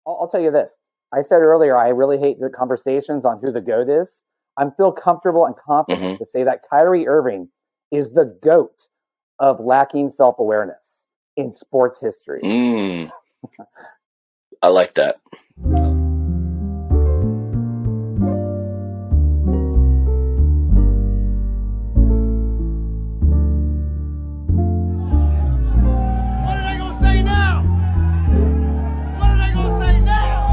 I'll tell you this. I said earlier, I really hate the conversations on who the GOAT is. I feel comfortable and confident Hmm. to say that Kyrie Irving is the GOAT of lacking self awareness in sports history. I like that. What are they gonna say now? What are they gonna say now?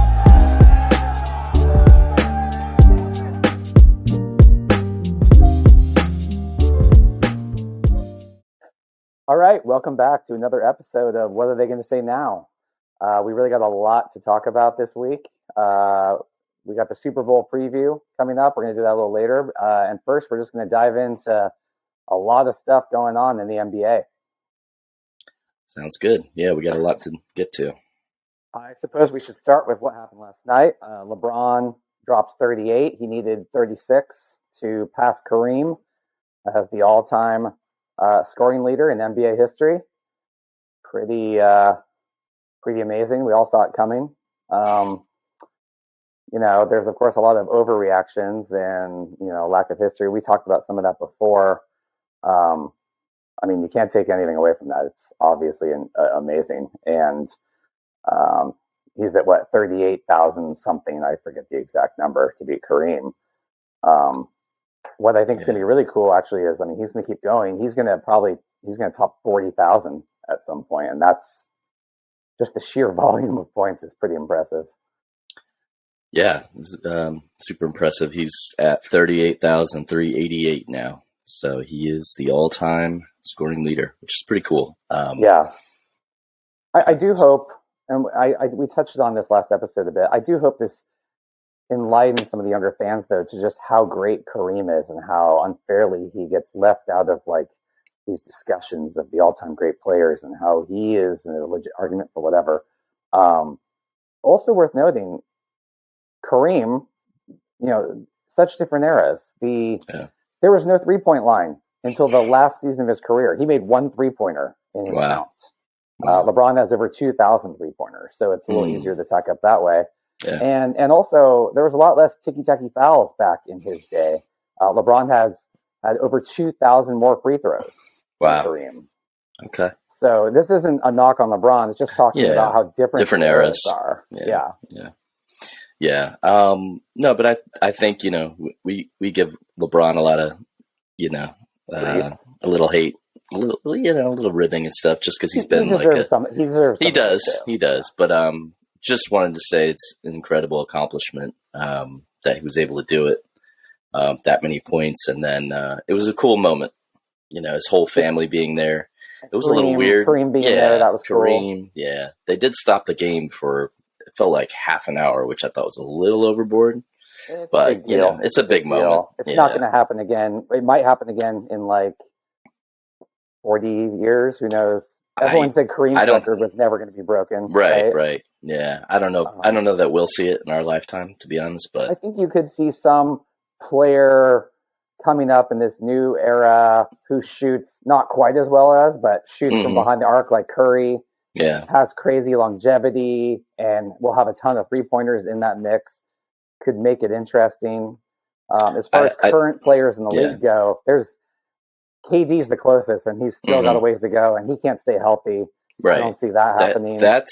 All right, welcome back to another episode of What Are They Going to Say Now? We really got a lot to talk about this week. We got the Super Bowl preview coming up. We're going to do that a little later. And first, we're just going to dive into a lot of stuff going on in the NBA. Sounds good. Yeah, we got a lot to get to. I suppose we should start with what happened last night. LeBron drops 38. He needed 36 to pass Kareem as the all-time scoring leader in NBA history. Pretty amazing. We all saw it coming. There's of course a lot of overreactions and lack of history. We talked about some of that before. You can't take anything away from that. It's obviously amazing, and he's at 38,000 something. I forget the exact number to beat Kareem. What I think is going to be really cool actually is, he's going to keep going. He's going to top 40,000 at some point, and that's just the sheer volume of points is pretty impressive. Yeah, super impressive. He's at 38,388 now. So he is the all-time scoring leader, which is pretty cool. Yeah. I do hope, and we touched on this last episode a bit, I do hope this enlightens some of the younger fans, though, to just how great Kareem is and how unfairly he gets left out of, these discussions of the all-time great players and how he is a legit argument for whatever. Also worth noting, Kareem, such different eras. There was no three-point line until the last season of his career. He made one three-pointer in his count. LeBron has over 2,000 three-pointers, so it's a little easier to tack up that way. Yeah. And also, there was a lot less ticky-tacky fouls back in his day. LeBron had over 2,000 more free throws than Kareem. Okay. So this isn't a knock on LeBron. It's just talking about how different eras are. Yeah. No, but I think, we give LeBron a lot of, a little hate, a little ribbing and stuff, just because he's been he does. But just wanted to say it's an incredible accomplishment that he was able to do it, that many points, and then it was a cool moment. His whole family being there. It was a little weird. Kareem being there, that was Kareem, cool. Yeah. They did stop the game for, it felt like half an hour, which I thought was a little overboard. But, it's a big moment. It's not going to happen again. It might happen again in 40 years. Who knows? Everyone said Kareem's record was never going to be broken. Right. Yeah. I don't know. I don't know that we'll see it in our lifetime, to be honest. But I think you could see some player coming up in this new era who shoots not quite as well as, but shoots from behind the arc like Curry. Yeah. Has crazy longevity and will have a ton of three-pointers in that mix. Could make it interesting. As far as current players in the league go, there's KD's the closest, and he's still got a ways to go, and he can't stay healthy. Right. I don't see that happening. That's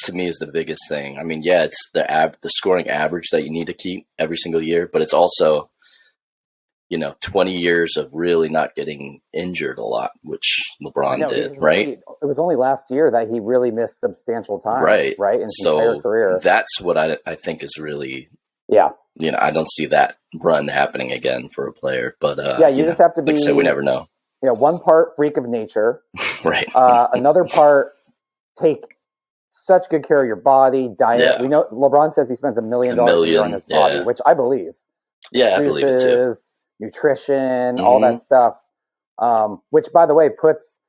to me is the biggest thing. It's the scoring average that you need to keep every single year, but it's also 20 years of really not getting injured a lot, which LeBron did, right? It was only last year that he really missed substantial time, right? In his entire career. That's what I think is really, I don't see that run happening again for a player, but you just have to be, like I said, we never know. One part freak of nature, right? Another part take such good care of your body, diet. Yeah. We know LeBron says he spends $1 million a year on his body, which I believe. Yeah, I believe it too. Nutrition, all that stuff, which, by the way, puts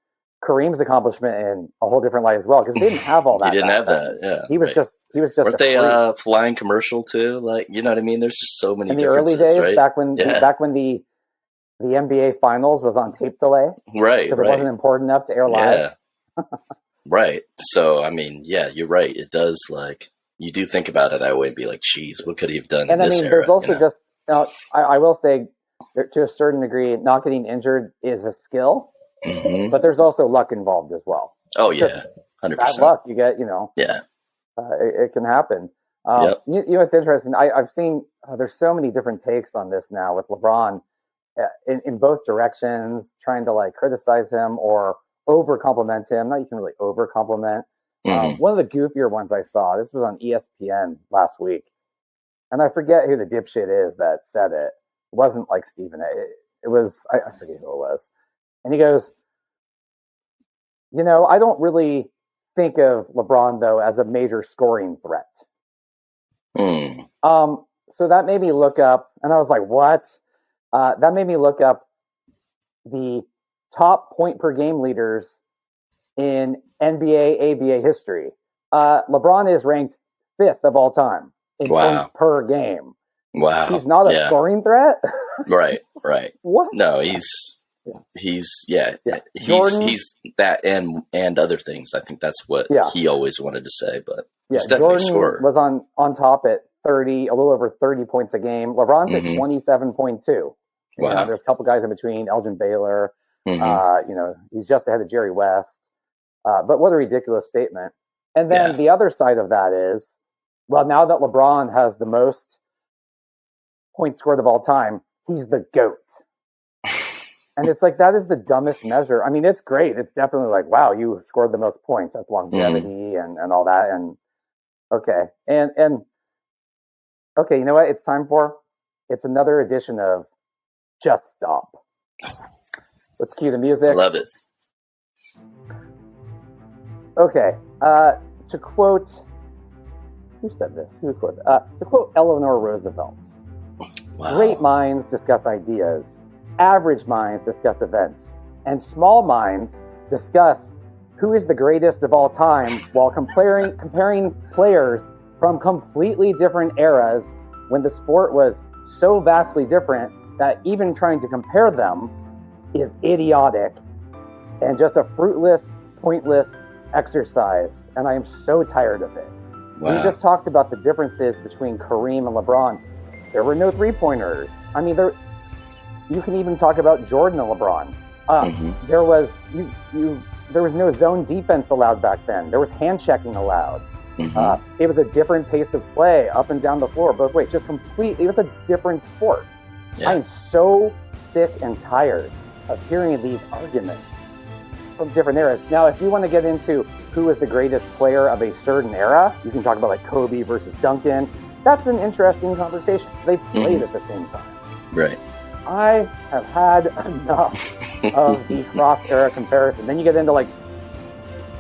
Kareem's accomplishment in a whole different light as well, because they didn't have all that. He didn't have that. Yeah, he was just. Weren't they flying commercial too? You know what I mean? There's just so many. In the early days, right? back when the NBA Finals was on tape delay, right? Because it wasn't important enough to air live. Right. So you're right. It does you do think about it, I would be like, geez, what could he have done and in this era? There's also just, I will say, to a certain degree, not getting injured is a skill, but there's also luck involved as well. Oh, yeah, 100%. Bad luck, you get, Yeah. It can happen. It's interesting. I've seen there's so many different takes on this now with LeBron in both directions, trying to like criticize him or over compliment him. Not you can really over compliment. One of the goofier ones I saw, this was on ESPN last week, and I forget who the dipshit is that said it. It wasn't like Steven. It was, I forget who it was. And he goes, I don't really think of LeBron, though, as a major scoring threat. So that made me look up, and I was like, what? That made me look up the top point per game leaders in NBA, ABA history. LeBron is ranked 5th of all time in points per game. Wow. He's not a scoring threat? Right. What? No, he's that and other things. I think that's what he always wanted to say, but he's definitely Jordan a scorer. Was on top at 30, a little over 30 points a game. LeBron's at 27.2. Wow. There's a couple guys in between, Elgin Baylor. He's just ahead of Jerry West. But what a ridiculous statement. And then the other side of that is, well, now that LeBron has the most points scored of all time, he's the GOAT. And it's like, that is the dumbest measure. I mean, it's great. It's definitely like, wow, you scored the most points. That's longevity and all that. And okay. And okay, you know what? It's another edition of Just Stop. Let's cue the music. I love it. Okay. To quote, who said this? To quote Eleanor Roosevelt. Wow. Great minds discuss ideas. Average minds discuss events. And small minds discuss who is the greatest of all time while comparing players from completely different eras when the sport was so vastly different that even trying to compare them is idiotic and just a fruitless, pointless exercise. And I am so tired of it. Wow. We just talked about the differences between Kareem and LeBron. There were no three-pointers. I mean, you can even talk about Jordan and LeBron. There was no zone defense allowed back then. There was hand checking allowed. It was a different pace of play up and down the floor both ways. It was a different sport. Yeah. I'm so sick and tired of hearing these arguments from different eras. Now, if you want to get into who is the greatest player of a certain era, you can talk about like Kobe versus Duncan. That's an interesting conversation. They played at the same time. Right. I have had enough of the cross-era comparison. Then you get into like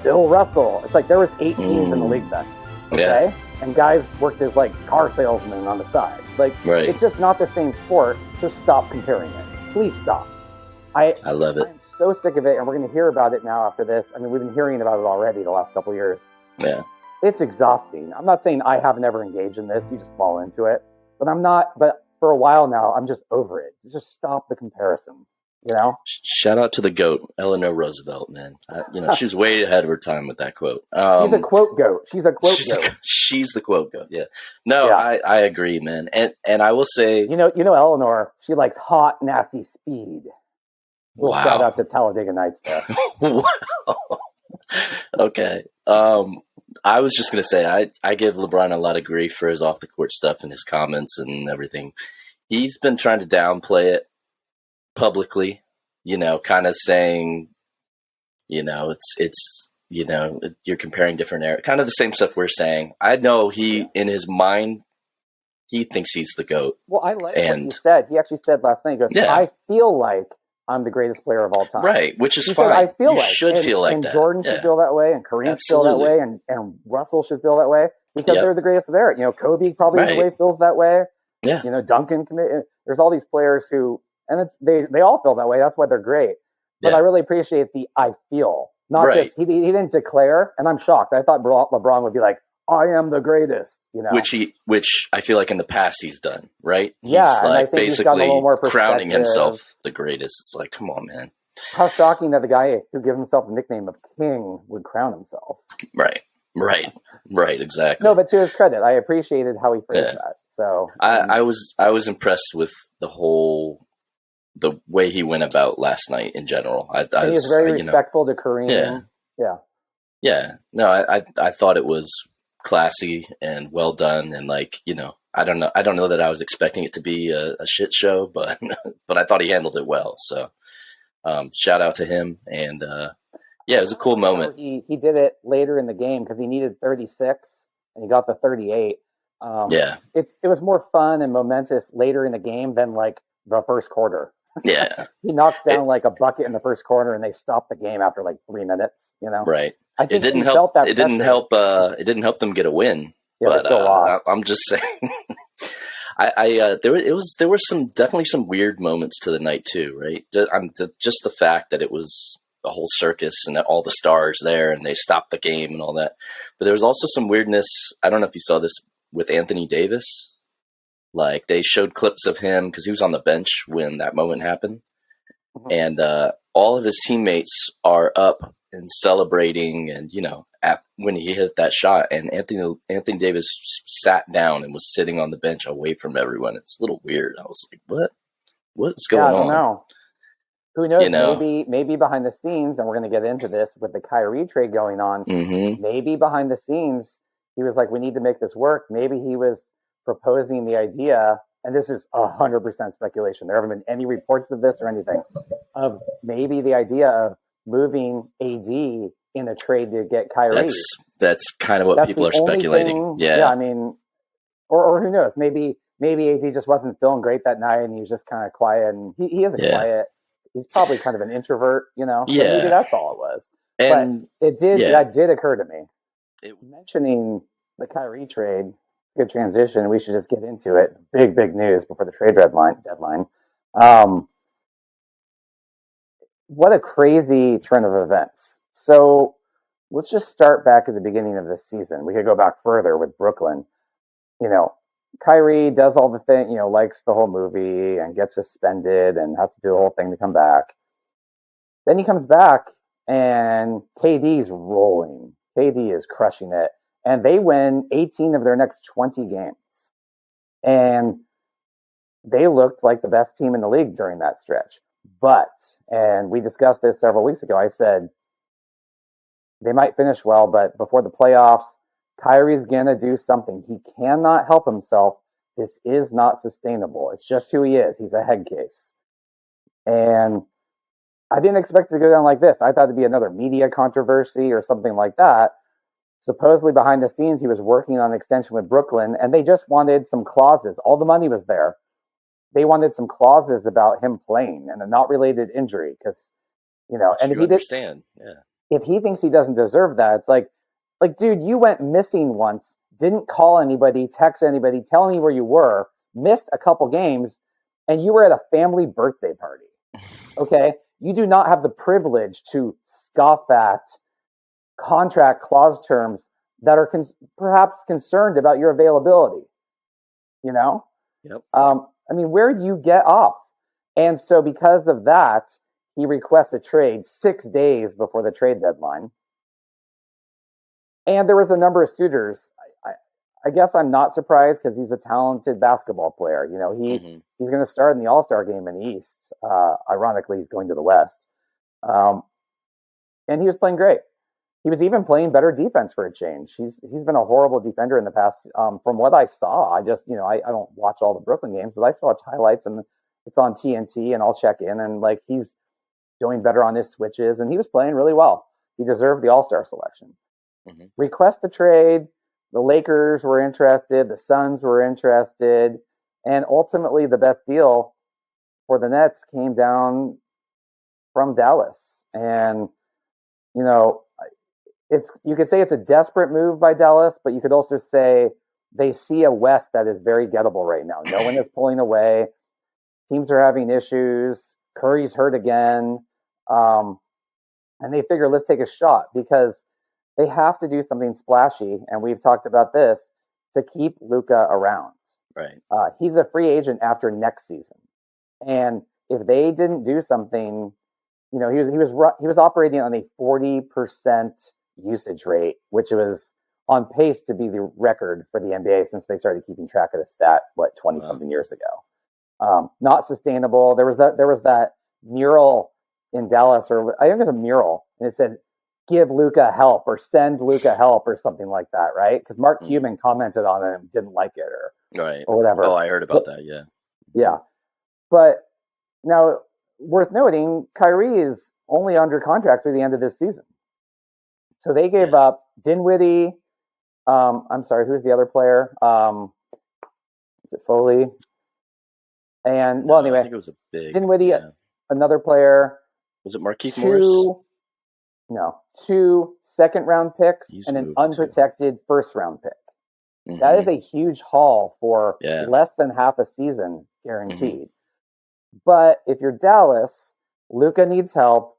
Bill Russell. It's like there was 8 teams in the league then. Okay? Yeah. And guys worked as like car salesmen on the side. Like It's just not the same sport. Just stop comparing it. Please stop. I love it. I'm so sick of it, and we're going to hear about it now after this. I mean, we've been hearing about it already the last couple of years. Yeah. It's exhausting. I'm not saying I have never engaged in this. You just fall into it. But I'm not, but for a while now, I'm just over it. Just stop the comparison, Shout out to the GOAT, Eleanor Roosevelt, man. She's way ahead of her time with that quote. She's a quote GOAT. She's a quote GOAT. She's the quote GOAT, yeah. No, yeah. I agree, man. And I will say... Eleanor, she likes hot, nasty speed. We'll shout out to Talladega Nights there. Wow. Okay. I was just going to say, I give LeBron a lot of grief for his off-the-court stuff and his comments and everything. He's been trying to downplay it publicly, kind of saying, it's you're comparing different eras. Kind of the same stuff we're saying. I know in his mind, he thinks he's the GOAT. Well, I like what he said. He actually said last night, he goes, I feel like I'm the greatest player of all time. Right, which is fine. I feel you feel like that. And Jordan should feel that way, and Kareem should feel that way, and Russell should feel that way, because they're the greatest of their. Kobe probably in a way feels that way. Yeah. Duncan. There's all these players who, and they all feel that way. That's why they're great. But I really appreciate the I feel. Not just, he didn't declare, and I'm shocked. I thought LeBron would be like, I am the greatest, Which I feel like in the past he's done, right? Yeah, he's like basically more crowning himself the greatest. It's like, come on, man. How shocking that the guy who gave himself the nickname of King would crown himself. Right. Right, exactly. No, but to his credit, I appreciated how he phrased that. So I was impressed with the way he went about last night in general. And he was very respectful to Kareem. Yeah. No, I thought it was classy and well done, and like, I don't know that I was expecting it to be a shit show, but but I thought he handled it well. So shout out to him, and it was a cool moment. He did it later in the game because he needed 36 and he got the 38. It was more fun and momentous later in the game than like the first quarter. Yeah. He knocks down like a bucket in the first quarter and they stopped the game after like 3 minutes, Right. I think it didn't help. It didn't help. It didn't help them get a win. Yeah, but still lost. I'm just saying. There were definitely some weird moments to the night too, right? Just the fact that it was a whole circus and all the stars there, and they stopped the game and all that. But there was also some weirdness. I don't know if you saw this with Anthony Davis. Like, they showed clips of him because he was on the bench when that moment happened, and all of his teammates are up and celebrating, and when he hit that shot, and Anthony Davis sat down and was sitting on the bench away from everyone. It's a little weird. I was like, what's going on? I don't know. Who knows? Maybe behind the scenes, and we're going to get into this with the Kyrie trade going on. Maybe behind the scenes, he was like, we need to make this work. Maybe he was proposing the idea, and this is 100% speculation. There haven't been any reports of this or anything, of maybe the idea of moving AD in a trade to get Kyrie. That's kind of what people are speculating. Yeah, I mean, or who knows? Maybe AD just wasn't feeling great that night, and he was just kind of quiet. And he is quiet. He's probably kind of an introvert, So maybe that's all it was. And but that did occur to me. Mentioning the Kyrie trade, good transition. We should just get into it. Big news before the trade deadline. What a crazy turn of events. So let's just start back at the beginning of this season. We could go back further with Brooklyn. Kyrie does all the thing, likes the whole movie and gets suspended and has to do the whole thing to come back. Then he comes back and KD's rolling. KD is crushing it. And they win 18 of their next 20 games. And they looked like the best team in the league during that stretch. But, and we discussed this several weeks ago, I said, they might finish well, but before the playoffs, Kyrie's going to do something. He cannot help himself. This is not sustainable. It's just who he is. He's a head case. And I didn't expect it to go down like this. I thought it'd be another media controversy or something like that. Supposedly behind the scenes, he was working on an extension with Brooklyn, and they just wanted some clauses. All the money was there. They wanted some clauses about him playing and a not related injury because, and if he understand, if he thinks he doesn't deserve that, it's like, dude, you went missing once, didn't call anybody, text anybody, tell me where you were, missed a couple games, and you were at a family birthday party. Okay, you do not have the privilege to scoff at contract clause terms that are perhaps concerned about your availability. Yep. I mean, where do you get off? And so because of that, he requests a trade 6 days before the trade deadline. And there was a number of suitors. I guess I'm not surprised because he's a talented basketball player. He's going to start in the All-Star game in the East. Ironically, he's going to the West. And he was playing great. He was even playing better defense for a change. He's been a horrible defender in the past. From what I saw, I just, I don't watch all the Brooklyn games, but I saw highlights and it's on TNT and I'll check in and like he's doing better on his switches and he was playing really well. He deserved the All-Star selection. Request the trade. The Lakers were interested. The Suns were interested. And ultimately the best deal for the Nets came down from Dallas. And, you could say it's a desperate move by Dallas, but you could also say they see a West that is very gettable right now. No one is pulling away. Teams are having issues. Curry's hurt again. And they figure, let's take a shot because they have to do something splashy. And we've talked about this to keep Luka around. Right. He's a free agent after next season. And if they didn't do something, he was operating on a 40% usage rate, which was on pace to be the record for the NBA since they started keeping track of the stat, 20 something years ago. Not sustainable. There was that mural in Dallas, or I think it was a mural, and it said, "Give Luka help," or "Send Luka help," or something like that, right? Because Mark Cuban commented on it and didn't like it, or whatever. Oh, I heard about that. Yeah. Yeah. But now, worth noting, Kyrie is only under contract through the end of this season. So they gave up Dinwiddie. I'm sorry, who's the other player? Is it Foley? And anyway, I think it was a big Dinwiddie, another player. Was it Markieff Morris? No, 2 second-round picks and an unprotected first-round pick. Mm-hmm. That is a huge haul for less than half a season guaranteed. Mm-hmm. But if you're Dallas, Luka needs help.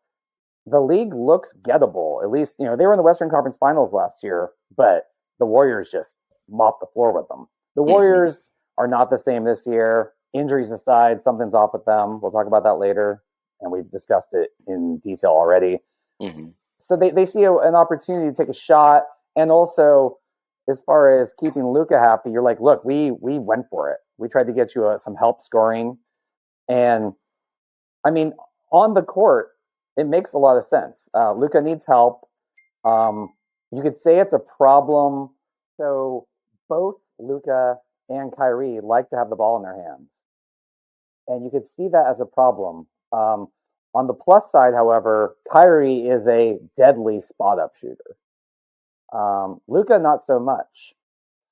The league looks gettable. At least, they were in the Western Conference Finals last year, but the Warriors just mopped the floor with them. The Warriors are not the same this year. Injuries aside, something's off with them. We'll talk about that later, and we've discussed it in detail already. Mm-hmm. So they see an opportunity to take a shot, and also, as far as keeping Luka happy, you're like, look, we went for it. We tried to get you some help scoring, and I mean, on the court, it makes a lot of sense. Luka needs help. You could say it's a problem. So both Luka and Kyrie like to have the ball in their hands, and you could see that as a problem. On the plus side, however, Kyrie is a deadly spot-up shooter. Luka, not so much.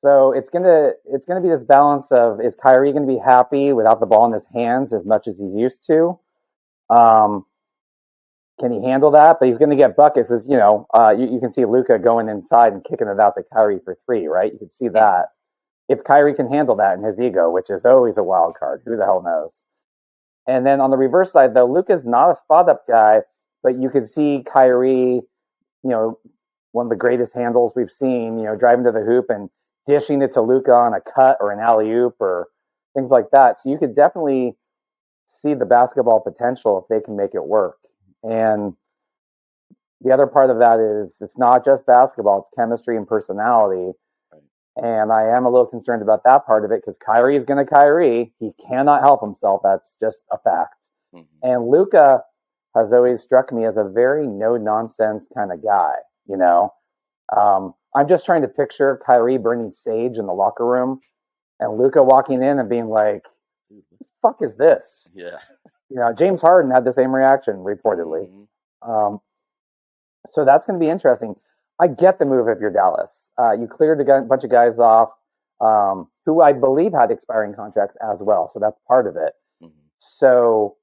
So it's gonna be this balance of, is Kyrie gonna be happy without the ball in his hands as much as he's used to? Can he handle that? But he's going to get buckets. As you can see Luka going inside and kicking it out to Kyrie for 3, right? You can see that. If Kyrie can handle that in his ego, which is always a wild card, who the hell knows? And then on the reverse side, though, Luka's not a spot-up guy, but you could see Kyrie, one of the greatest handles we've seen, driving to the hoop and dishing it to Luka on a cut or an alley-oop or things like that. So you could definitely see the basketball potential if they can make it work. And the other part of that is it's not just basketball, it's chemistry and personality. And I am a little concerned about that part of it because Kyrie is going to Kyrie. He cannot help himself. That's just a fact. Mm-hmm. And Luka has always struck me as a very no-nonsense kind of guy, I'm just trying to picture Kyrie burning sage in the locker room and Luka walking in and being like, what the fuck is this? Yeah. James Harden had the same reaction, reportedly. Mm-hmm. So that's going to be interesting. I get the move if you're Dallas. You cleared a bunch of guys off who I believe had expiring contracts as well. So that's part of it. Mm-hmm. So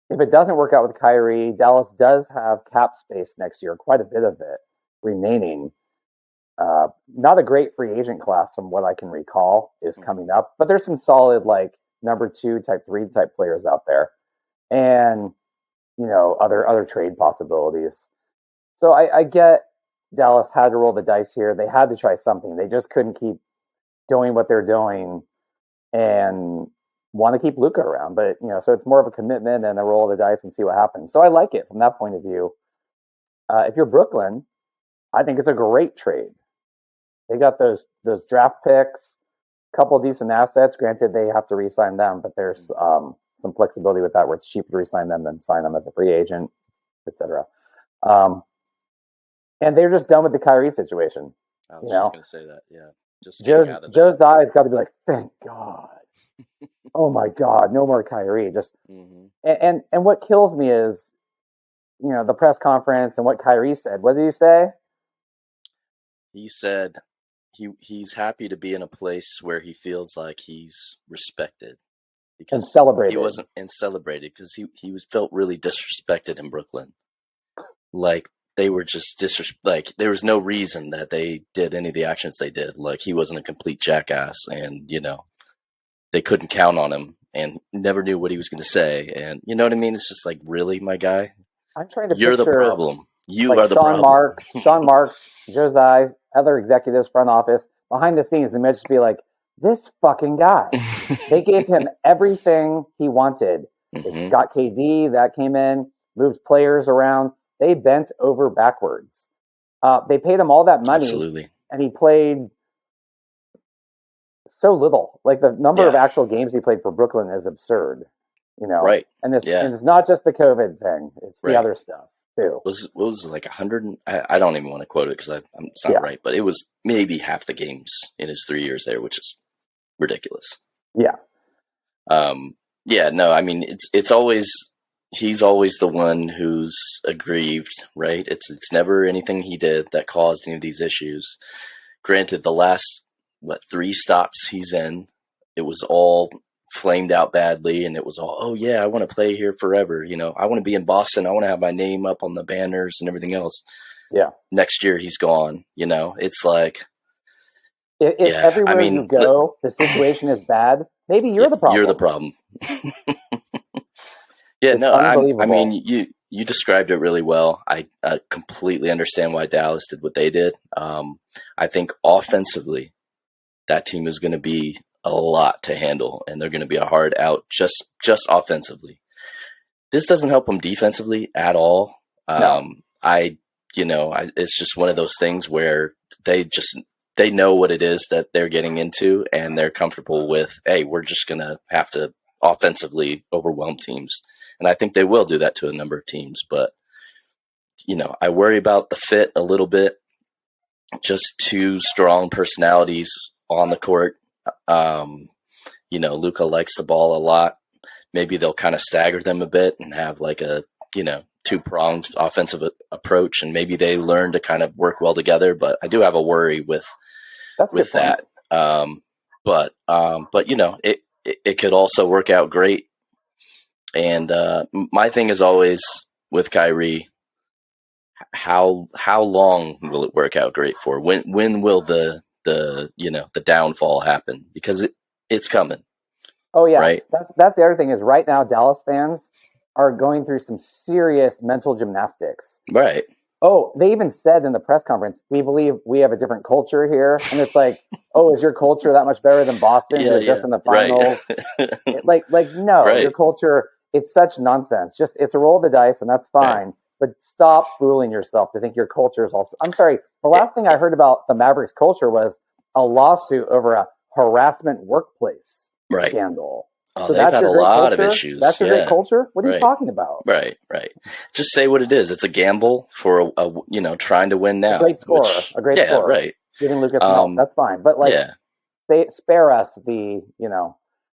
if it doesn't work out with Kyrie, Dallas does have cap space next year, quite a bit of it remaining. Not a great free agent class from what I can recall is coming up, but there's some solid number 2, type 3 type players out there, and other trade possibilities. So I get Dallas had to roll the dice here. They had to try something. They just couldn't keep doing what they're doing and want to keep Luka around. But so it's more of a commitment and a roll of the dice and see what happens. So I like it from that point of view. If you're Brooklyn, I think it's a great trade. They got those draft picks, couple of decent assets. Granted, they have to re-sign them, but there's some flexibility with that where it's cheaper to re-sign them than sign them as a free agent, etc. And they're just done with the Kyrie situation. I was just going to say that, yeah. Just Joe's eyes got to be like, thank God. Oh my God, no more Kyrie. Just and what kills me is, the press conference and what Kyrie said. What did he say? He said he's happy to be in a place where he feels like he's respected and celebrated. He wasn't and celebrated because he felt really disrespected in Brooklyn. Like they were just there was no reason that they did any of the actions they did. Like he wasn't a complete jackass, and they couldn't count on him, and never knew what he was going to say. And you know what I mean? It's just like, really, my guy. I'm trying to. You're the problem. You are the problem. Sean Marks, Josiah, other executives, front office, behind the scenes, they might just be like, this fucking guy. They gave him everything he wanted. Mm-hmm. They got KD, that came in, moved players around. They bent over backwards. They paid him all that money. Absolutely. and he played so little. Like the number of actual games he played for Brooklyn is absurd, Right. And and it's not just the COVID thing; it's the other stuff too. What was it, like 100? I don't even want to quote it because it's not right, but it was maybe half the games in his 3 years there, which is ridiculous. Yeah. Yeah. No, I mean it's always he's always the one who's aggrieved, right? It's never anything he did that caused any of these issues. Granted, the last 3 stops he's in, it was all flamed out badly, and it was all, oh yeah, I want to play here forever. I want to be in Boston. I want to have my name up on the banners and everything else. Yeah. Next year he's gone. It's like, if everywhere you go, the situation is bad. Maybe you're the problem. You're the problem. Yeah, no, I mean, you described it really well. I completely understand why Dallas did what they did. I think offensively, that team is going to be a lot to handle, and they're going to be a hard out just offensively. This doesn't help them defensively at all. No. It's just one of those things where they know what it is that they're getting into, and they're comfortable with, hey, we're just going to have to offensively overwhelm teams. And I think they will do that to a number of teams, but I worry about the fit a little bit. Just 2 strong personalities on the court. Luka likes the ball a lot. Maybe they'll kind of stagger them a bit and have like a, 2-pronged offensive approach, and maybe they learn to kind of work well together. But I do have a worry with that. But it could also work out great. And my thing is always with Kyrie, how long will it work out great for? When will the downfall happen? Because it's coming. Oh yeah, right. That's the other thing is right now Dallas fans are going through some serious mental gymnastics. Right. Oh, they even said in the press conference, we believe we have a different culture here, and it's like, oh, is your culture that much better than Boston? Just in the finals. Right. No, right. Your culture. It's such nonsense. Just it's a roll of the dice, and that's fine. Right. But stop fooling yourself to think your culture is also. I'm sorry. The last thing I heard about the Mavericks culture was a lawsuit over a harassment workplace scandal. Oh, so they've had a lot of issues. That's your great culture? What are you talking about? Right. Just say what it is. It's a gamble for trying to win now. A great scorer. Right. Giving Lucas help. That's fine. But spare us the.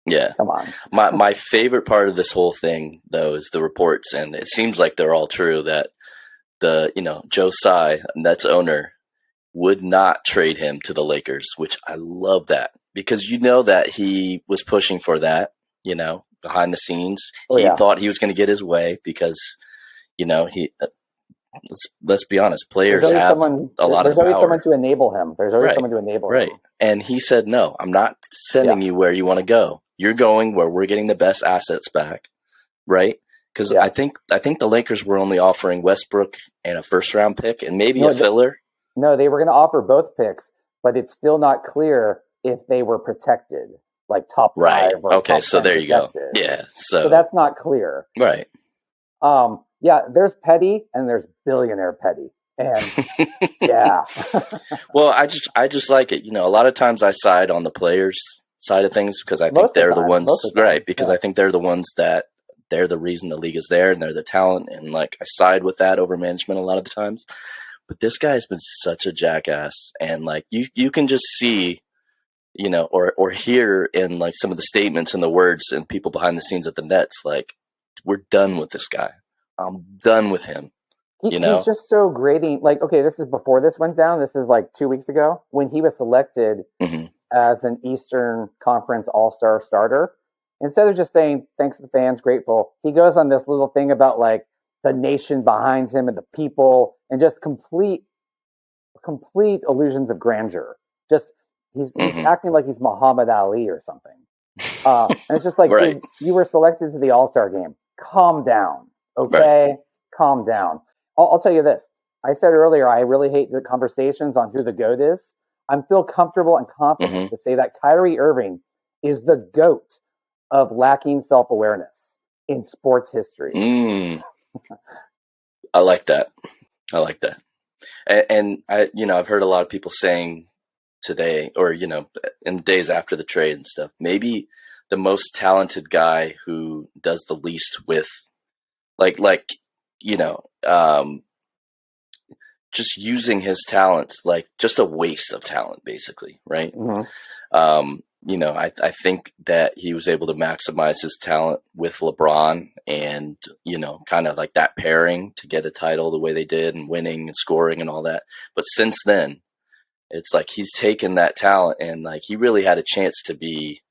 Yeah. Come on. My favorite part of this whole thing, though, is the reports, and it seems like they're all true, that Joe Tsai, Nets owner, would not trade him to the Lakers, which I love that, because that he was pushing for that, behind the scenes. He thought he was going to get his way because, let's be honest, players have a lot of power. There's always someone to enable him. There's always someone to enable him. Right. And he said, no, I'm not sending you where you want to go. You're going where we're getting the best assets back. Right. Because I think the Lakers were only offering Westbrook and a 1st-round pick and maybe a filler. No, they were going to offer both picks, but it's still not clear if they were protected, like top 5. Right. Or okay. top so 10 there you protected. go. Yeah. So that's not clear. Right. Yeah, there's petty and there's billionaire petty. And yeah. Well, I just like it. A lot of times I side on the players side of things because I think they're the ones, right? Because I think they're the ones that they're the reason the league is there and they're the talent. And I side with that over management a lot of the times. But this guy has been such a jackass. And you can just see, or hear in some of the statements and the words and people behind the scenes at the Nets, we're done with this guy. I'm done with him. He's just so grating. Okay, this is before this went down. This is 2 weeks ago when he was selected as an Eastern Conference All-Star starter. Instead of just saying, thanks to the fans, grateful, he goes on this little thing about the nation behind him and the people and just complete illusions of grandeur. Just he's acting like he's Muhammad Ali or something. And it's just right. Dude, you were selected to the All-Star game. Calm down. Okay? Right. Calm down. I'll tell you this. I said earlier, I really hate the conversations on who the GOAT is. I feel comfortable and confident to say that Kyrie Irving is the GOAT of lacking self-awareness in sports history. I like that. And I've heard a lot of people saying today, or, in the days after the trade and stuff, maybe the most talented guy who does the least with just using his talents, like just a waste of talent, basically. Right. Mm-hmm. I think that he was able to maximize his talent with LeBron and, kind of like that pairing to get a title the way they did and winning and scoring and all that. But since then, it's like he's taken that talent and like he really had a chance to be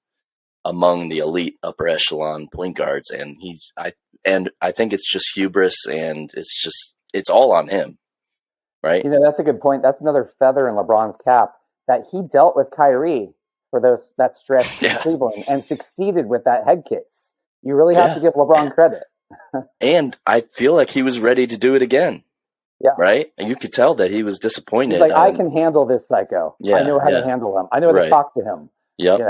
among the elite upper echelon point guards. And I think it's just hubris and it's all on him. Right. That's a good point. That's another feather in LeBron's cap that he dealt with Kyrie for that stretch in Cleveland and succeeded with that head case. You really have to give LeBron credit. And I feel like he was ready to do it again. Yeah. Right? And you could tell that he was disappointed. He's like, I can handle this psycho. Yeah, I know how to handle him. I know how to talk to him. Yep.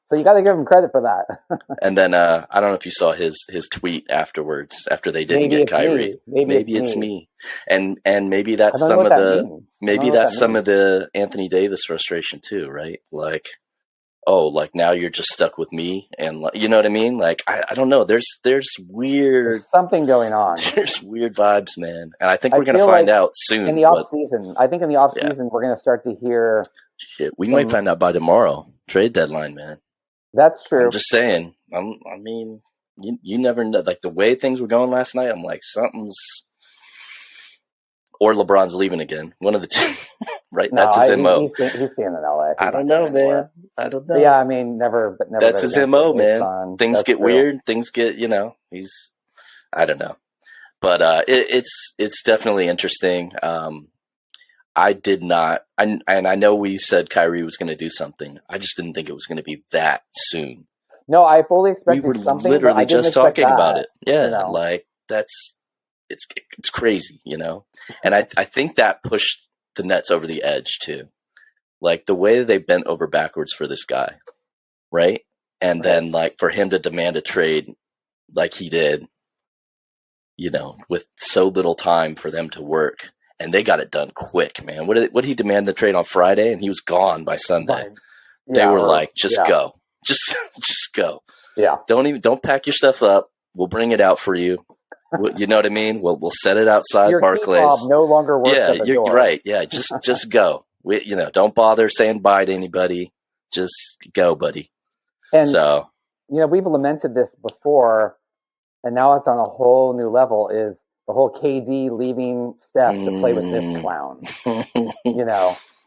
So you got to give him credit for that. And then I don't know if you saw his tweet afterwards, after they didn't get Kyrie. Maybe it's me. And maybe that's some of the Anthony Davis frustration too, right? Like, now you're just stuck with me, and you know what I mean? Like, I don't know. There's something going on. There's weird vibes, man. And I think we're going to find out soon. In the off season, we're going to start to hear. Shit, we might find out by tomorrow. Trade deadline, man. That's true. I'm just saying. I mean, you never know. Like the way things were going last night, I'm like, something's. Or LeBron's leaving again. One of the two. Right? No, that's his MO. He's staying in LA. I don't know, man. I don't know. Yeah, I mean, never. That's his MO, man. Things get weird. Things get, I don't know. But it's definitely interesting. I did not, and I know we said Kyrie was going to do something. I just didn't think it was going to be that soon. No, I fully expected something. We were literally just talking about it. Yeah, like it's crazy, And I think that pushed the Nets over the edge too. Like the way they bent over backwards for this guy, right? And then like for him to demand a trade like he did, with so little time for them to work. And they got it done quick, man. What did he demand the trade on Friday? And he was gone by Sunday. They were like, just go. Just go. Yeah. Don't pack your stuff up. We'll bring it out for you. You know what I mean? We'll set it outside your Barclays. Your no longer works at the you're door. Right. Yeah. Just go. Don't bother saying bye to anybody. Just go, buddy. And we've lamented this before, and now it's on a whole new level. Is the whole KD leaving Steph to play with this clown,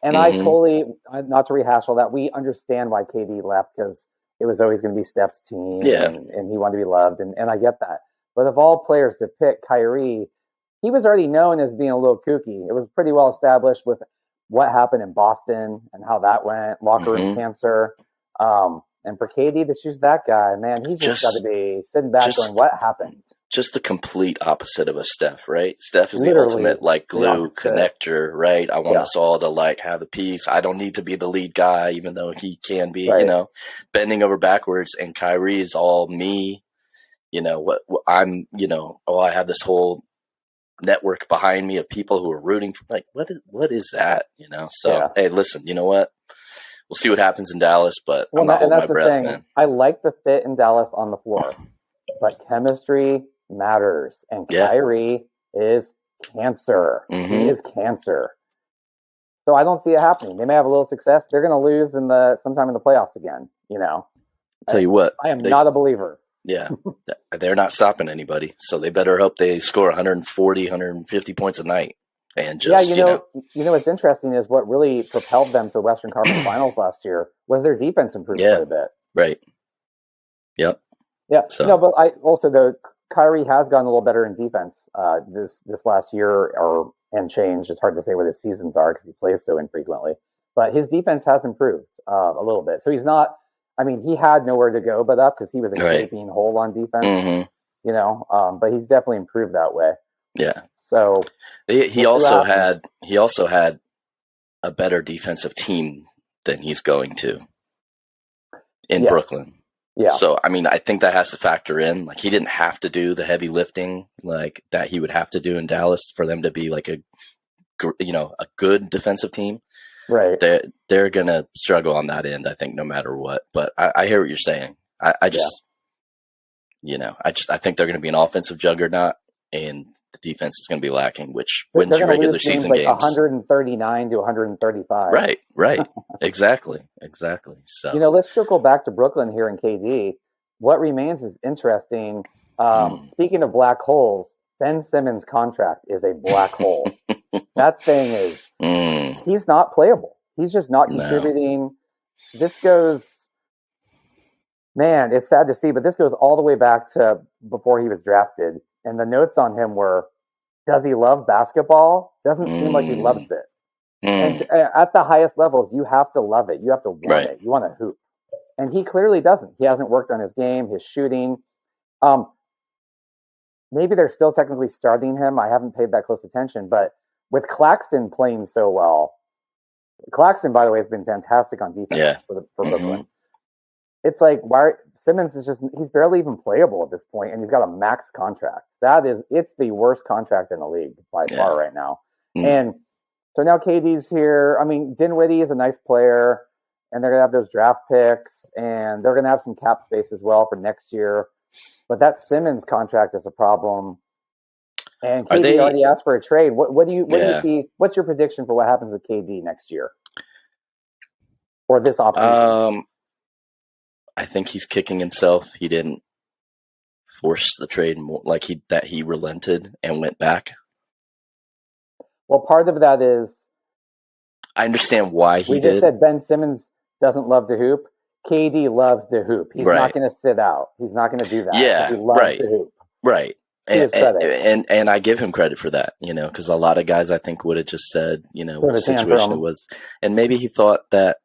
And I totally, not to rehash all that, we understand why KD left because it was always going to be Steph's team, and he wanted to be loved, and I get that. But of all players to pick Kyrie, he was already known as being a little kooky. It was pretty well established with what happened in Boston and how that went, locker room cancer. And for KD to choose that guy, man, he's just got to be sitting back going, what happened? Just the complete opposite of a Steph, right? Steph is the ultimate like glue connector, right? I want us all to like have a piece. I don't need to be the lead guy, even though he can be, bending over backwards. And Kyrie is all me, what I'm, I have this whole network behind me of people who are rooting for, like, what is that? So, hey, listen, you know what? We'll see what happens in Dallas, but I'm not holding my breath, man. I like the fit in Dallas on the floor, but chemistry matters, and Kyrie is cancer. He is cancer. So I don't see it happening. They may have a little success. They're going to lose sometime in the playoffs again. Tell you what, I am not a believer. Yeah, they're not stopping anybody, so they better hope they score 140, 150 points a night. And just, what's interesting is what really propelled them to Western Conference Finals last year was their defense improved quite a bit. Right. Yep. Yeah. So. But Kyrie has gotten a little better in defense this last year and changed. It's hard to say what his seasons are because he plays so infrequently. But his defense has improved a little bit. So he's not. I mean, he had nowhere to go but up because he was a gaping hole on defense. But he's definitely improved that way. Yeah. So he also had a better defensive team than he's going to in Brooklyn. Yeah. So I mean, I think that has to factor in. Like, he didn't have to do the heavy lifting like that he would have to do in Dallas for them to be like a a good defensive team, right? They're gonna struggle on that end, I think, no matter what. But I hear what you're saying. I think they're gonna be an offensive juggernaut, and the defense is gonna be lacking, which wins you regular season games. 139 to 135. Right. Exactly. So let's circle back to Brooklyn here in KD. What remains is interesting. Speaking of black holes, Ben Simmons' contract is a black hole. That thing is, he's not playable. He's just not contributing. No. This goes, man, it's sad to see, but this goes all the way back to before he was drafted. And the notes on him were, does he love basketball? Doesn't seem like he loves it. And at the highest levels, you have to love it. You have to want it. You want to hoop. And he clearly doesn't. He hasn't worked on his game, his shooting. Maybe they're still technically starting him. I haven't paid that close attention. But with Claxton playing so well, Claxton, by the way, has been fantastic on defense for Brooklyn. It's like, Simmons is he's barely even playable at this point, and he's got a max contract. It's the worst contract in the league by far right now. And so now KD's here. I mean, Dinwiddie is a nice player, and they're going to have those draft picks, and they're going to have some cap space as well for next year. But that Simmons contract is a problem. And KD already asked for a trade. What do you see? What's your prediction for what happens with KD next year? Or this offseason? I think he's kicking himself. He didn't force the trade more, that he relented and went back. Well, part of that is, I understand why he did. We just said Ben Simmons doesn't love to hoop. KD loves to hoop. He's not going to sit out. He's not going to do that. Yeah, he loves to hoop. Right. And I give him credit for that, because a lot of guys I think would have just said, what the situation was. And maybe he thought that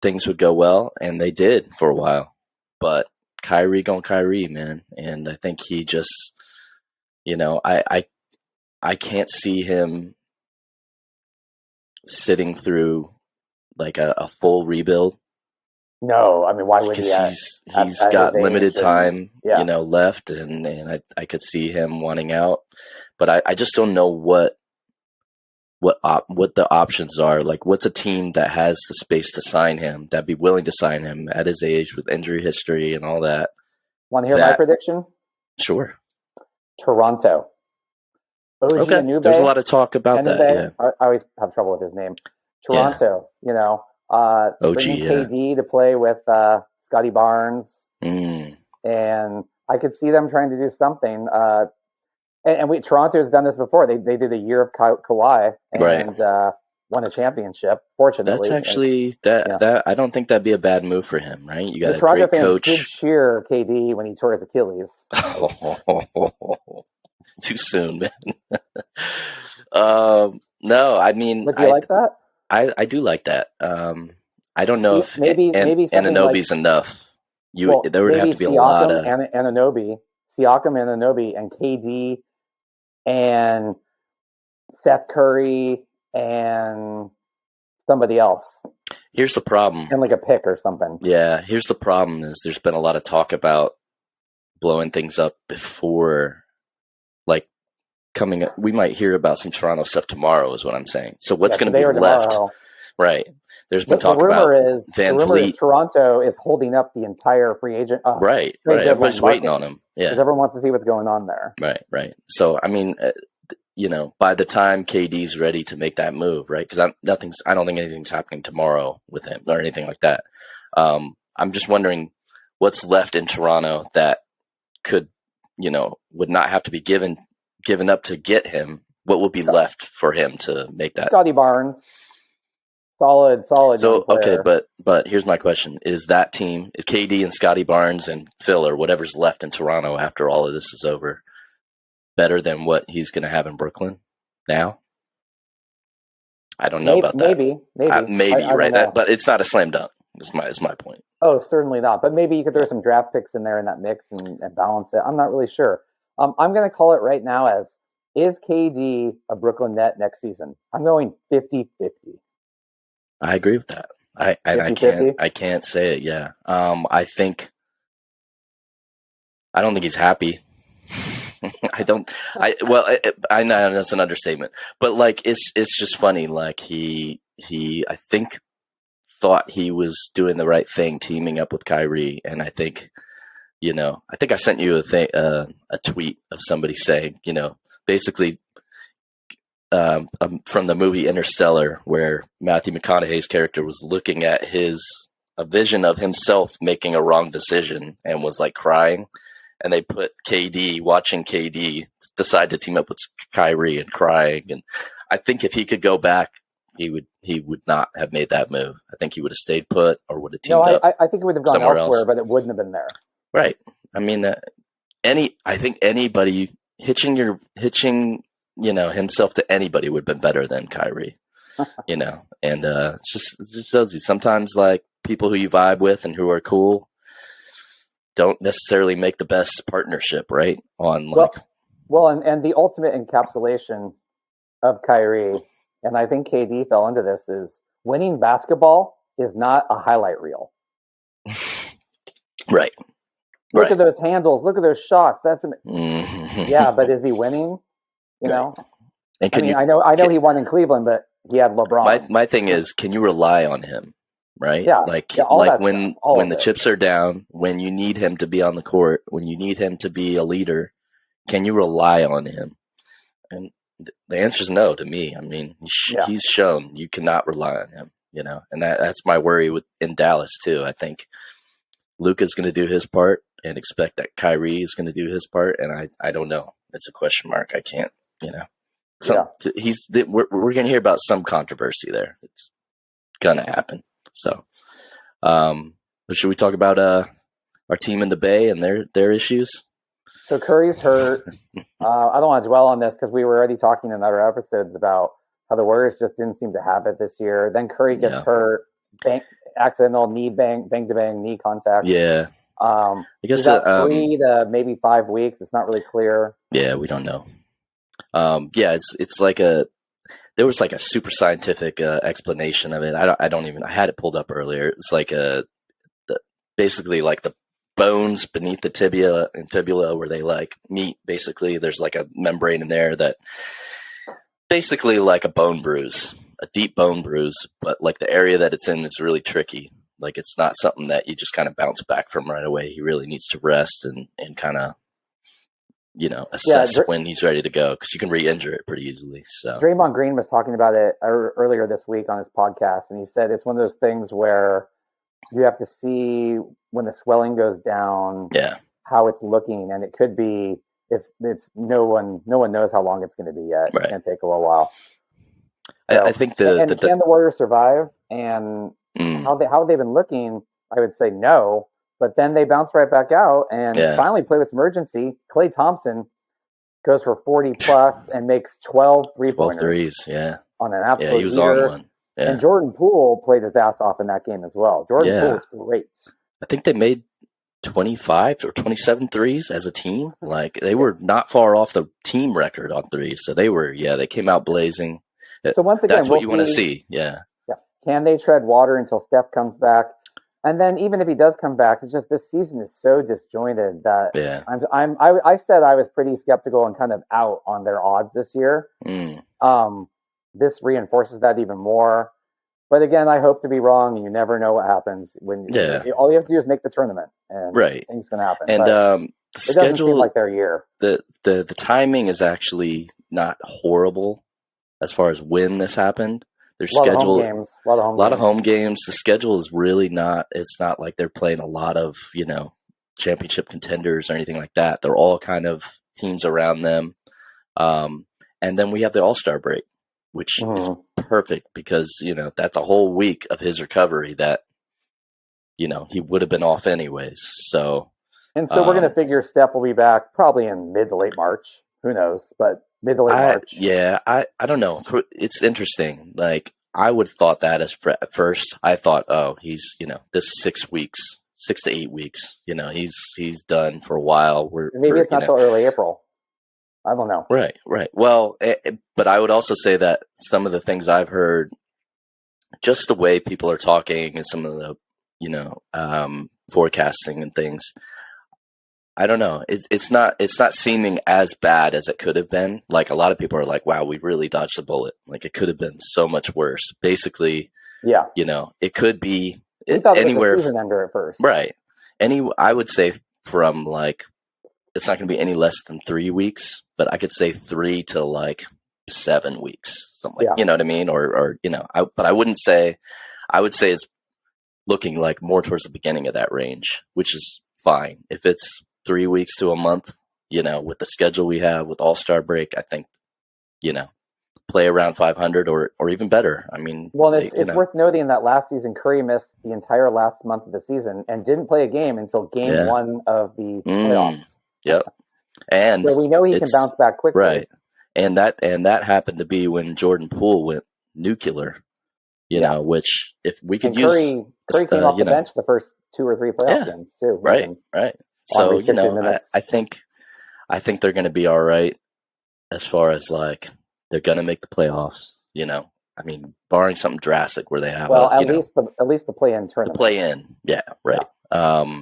things would go well, and they did for a while. But Kyrie gone Kyrie, man. And I think he just, I can't see him sitting through a full rebuild. No, I mean, why would he? He's got limited time, left, and I could see him wanting out, but I just don't know what the options are. What's a team that has the space to sign him, that'd be willing to sign him at his age with injury history and all that? Want to hear my prediction? Sure. Toronto. Okay. Anube, there's a lot of talk about that. Yeah. I always have trouble with his name. Toronto. Bringing KD to play with Scotty Barnes, and I could see them trying to do something. Toronto has done this before. They did a year of Kawhi and won a championship. Fortunately, that's actually that. I don't think that'd be a bad move for him, right? You got a Toronto great coach. Did cheer KD when he tore his Achilles. Too soon, man. No, I mean, do you like that? I do like that. I don't know if maybe Anunoby's enough. There would have to be a lot of Siakam, Anunoby, and KD, and Seth Curry, and somebody else. Here's the problem. And a pick or something. Yeah, here's the problem is there's been a lot of talk about blowing things up before, coming up. We might hear about some Toronto stuff tomorrow is what I'm saying. So what's going to be left? Tomorrow. Right. There's been talk about Van Vliet. Toronto is holding up the entire free agent. Right. Everybody's waiting on him. Yeah. Because everyone wants to see what's going on there. Right. So, I mean, by the time KD's ready to make that move, right? Because I don't think anything's happening tomorrow with him or anything like that. I'm just wondering what's left in Toronto that could, would not have to be given up to get him. What would be left for him to make that? Scotty Barnes. Solid. So, okay, but here's my question. Is that team, is KD and Scotty Barnes and Phil or whatever's left in Toronto after all of this is over, better than what he's going to have in Brooklyn now? I don't know about that. Maybe, right? But it's not a slam dunk, is my point. Oh, certainly not. But maybe you could throw some draft picks in there in that mix and balance it. I'm not really sure. I'm going to call it right now as, is KD a Brooklyn Net next season? I'm going 50-50. I agree with that. I can't say it. Yeah. I don't think he's happy. I don't. I know that's an understatement, but like it's just funny. Like he I think thought he was doing the right thing, teaming up with Kyrie, and I think I sent you a tweet of somebody saying, basically from the movie Interstellar, where Matthew McConaughey's character was looking at a vision of himself making a wrong decision and was like crying. And they put watching KD decide to team up with Kyrie and crying. And I think if he could go back, he would not have made that move. I think he would have stayed put or would have teamed up. I think he would have gone elsewhere, but it wouldn't have been there. Right. I memean, I think anybody hitching himself to anybody would have been better than Kyrie. And it just shows you sometimes like people who you vibe with and who are cool don't necessarily make the best partnership, right? And the ultimate encapsulation of Kyrie, and I think KD fell into this, is winning basketball is not a highlight reel. Right. Look at those handles. Look at those shots. That's yeah, but is he winning? You know. And I know he won in Cleveland, but he had LeBron. My thing is, can you rely on him? Right? Yeah. When the chips are down, when you need him to be on the court, when you need him to be a leader, can you rely on him? And the answer is no to me. I mean, he's shown you cannot rely on him, and that's my worry in Dallas too. I think Luka's going to do his part and expect that Kyrie is going to do his part. And I don't know. It's a question mark. I can't, we're going to hear about some controversy there. It's going to happen. So, but should we talk about our team in the Bay and their issues? So Curry's hurt. I don't want to dwell on this because we were already talking in other episodes about how the Warriors just didn't seem to have it this year. Then Curry gets hurt, accidental knee bang to bang knee contact. Yeah. I guess 3 to maybe 5 weeks. It's not really clear. Yeah, we don't know. It's like there was like a super scientific explanation of it. I had it pulled up earlier. It's like basically like the bones beneath the tibia and fibula where they like meet. Basically, there's like a membrane in there that basically like a bone bruise, a deep bone bruise, but like the area that it's in is really tricky. Like it's not something that you just kind of bounce back from right away. He really needs to rest and kind of, assess when he's ready to go, because you can re-injure it pretty easily. So Draymond Green was talking about it earlier this week on his podcast, and he said it's one of those things where you have to see when the swelling goes down, how it's looking, and it could be it's no one knows how long it's going to be yet. Right. It's going to take a little while. So, I think can the Warriors survive? And how they've been looking, I would say no. But then they bounce right back out and finally play with some urgency. Klay Thompson goes for 40 plus and makes 12 3-pointers. 12 threes, on an absolute he was on one. Yeah. And Jordan Poole played his ass off in that game as well. Jordan Poole was great. I think they made 25 or 27 threes as a team. Like they were not far off the team record on threes. So they came out blazing. So once again, that's what you want to see. Yeah. Can they tread water until Steph comes back? And then even if he does come back, it's just this season is so disjointed that I said I was pretty skeptical and kind of out on their odds this year. This reinforces that even more. But again, I hope to be wrong. And you never know what happens when all you have to do is make the tournament, and things can happen. And the schedule, doesn't seem like their year. The timing is actually not horrible as far as when this happened. Their schedule, a lot of home games. The schedule is really not. It's not like they're playing a lot of championship contenders or anything like that. They're all kind of teams around them. And then we have the All-Star break, which is perfect because that's a whole week of his recovery that he would have been off anyways. So we're going to figure Steph will be back probably in mid to late March. Who knows? But mid to late March. Yeah, I don't know. It's interesting. Like I would have thought that at first. I thought, he's this 6 to 8 weeks. He's done for a while. Maybe it's not till early April. I don't know. Right. Well, but I would also say that some of the things I've heard, just the way people are talking and some of the forecasting and things, I don't know. It's not seeming as bad as it could have been. Like a lot of people are like, wow, we really dodged a bullet. Like it could have been so much worse. Basically, yeah, it could be we thought anywhere. It was a season ender at first. Right. I would say from like, it's not going to be any less than 3 weeks, but I could say 3 to like 7 weeks, something like, you know what I mean? Or but I wouldn't say, I would say it's looking like more towards the beginning of that range, which is fine. If it's 3 weeks to a month, with the schedule we have with All-Star break, I think, play around 500 or even better. I mean, well, it's worth noting that last season Curry missed the entire last month of the season and didn't play a game until game 1 of the playoffs. Yep. And so we know he can bounce back quickly. Right. And that happened to be when Jordan Poole went nuclear, which if we could use Curry came off the bench the first 2 or 3 playoff games too. Right. So, I think they're going to be all right as far as like they're going to make the playoffs, I mean, barring something drastic where they have at least the play-in tournament. The play-in. Yeah, right. Yeah.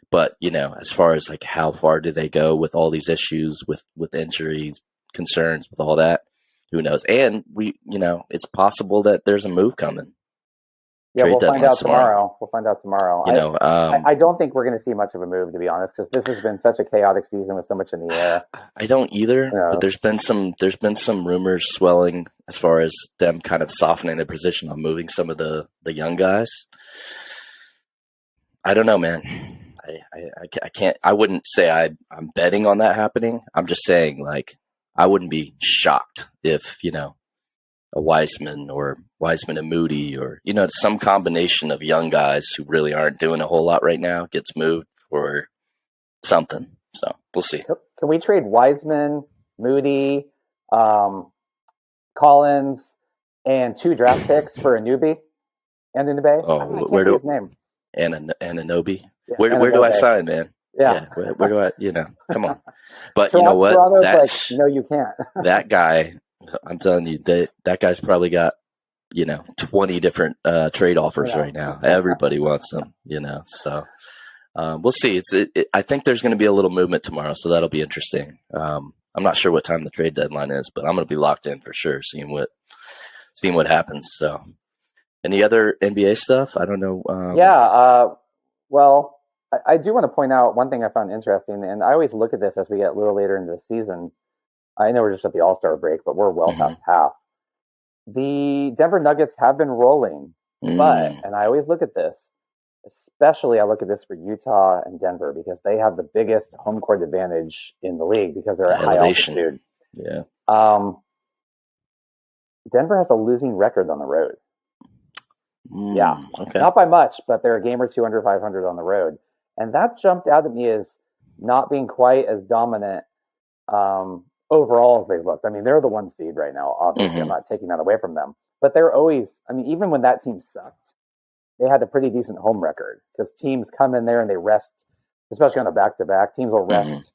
But, as far as like how far do they go with all these issues with injuries, concerns, with all that, who knows? And it's possible that there's a move coming. Yeah, we'll find out tomorrow. We'll find out tomorrow. I don't think we're going to see much of a move, to be honest, because this has been such a chaotic season with so much in the air. I don't either, but there's been some rumors swelling as far as them kind of softening their position on moving some of the young guys. I don't know, man. I can't. I wouldn't say I'm betting on that happening. I'm just saying, like, I wouldn't be shocked if a Wiseman and Moody or, some combination of young guys who really aren't doing a whole lot right now gets moved for something. So we'll see. Can we trade Wiseman, Moody, Collins, and 2 draft picks for a newbie and in the Bay? Where do his name? Ananobi? Yeah, where do I sign, man? Yeah. Where do I, come on. But Toronto, you know what? Toronto's like, no, you can't. That guy, I'm telling you, that guy's probably got, 20 different trade offers right now. Everybody wants him, so we'll see. I think there's going to be a little movement tomorrow, so that'll be interesting. I'm not sure what time the trade deadline is, but I'm going to be locked in for sure, seeing what happens. So, any other NBA stuff? I don't know. Well, I do want to point out one thing I found interesting, and I always look at this as we get a little later into the season. I know we're just at the All-Star break, but we're well past half. The Denver Nuggets have been rolling, but, and I always look at this, especially I look at this for Utah and Denver, because they have the biggest home court advantage in the league because they're at high altitude. Yeah. Denver has a losing record on the road. Yeah. Okay. Not by much, but they're a game or 2 under 500 on the road. And that jumped out at me as not being quite as dominant overall as they've looked. I mean, they're the 1 seed right now, obviously. I'm not taking that away from them. But they're always, even when that team sucked, they had a pretty decent home record because teams come in there and they rest, especially on a back-to-back. Teams will rest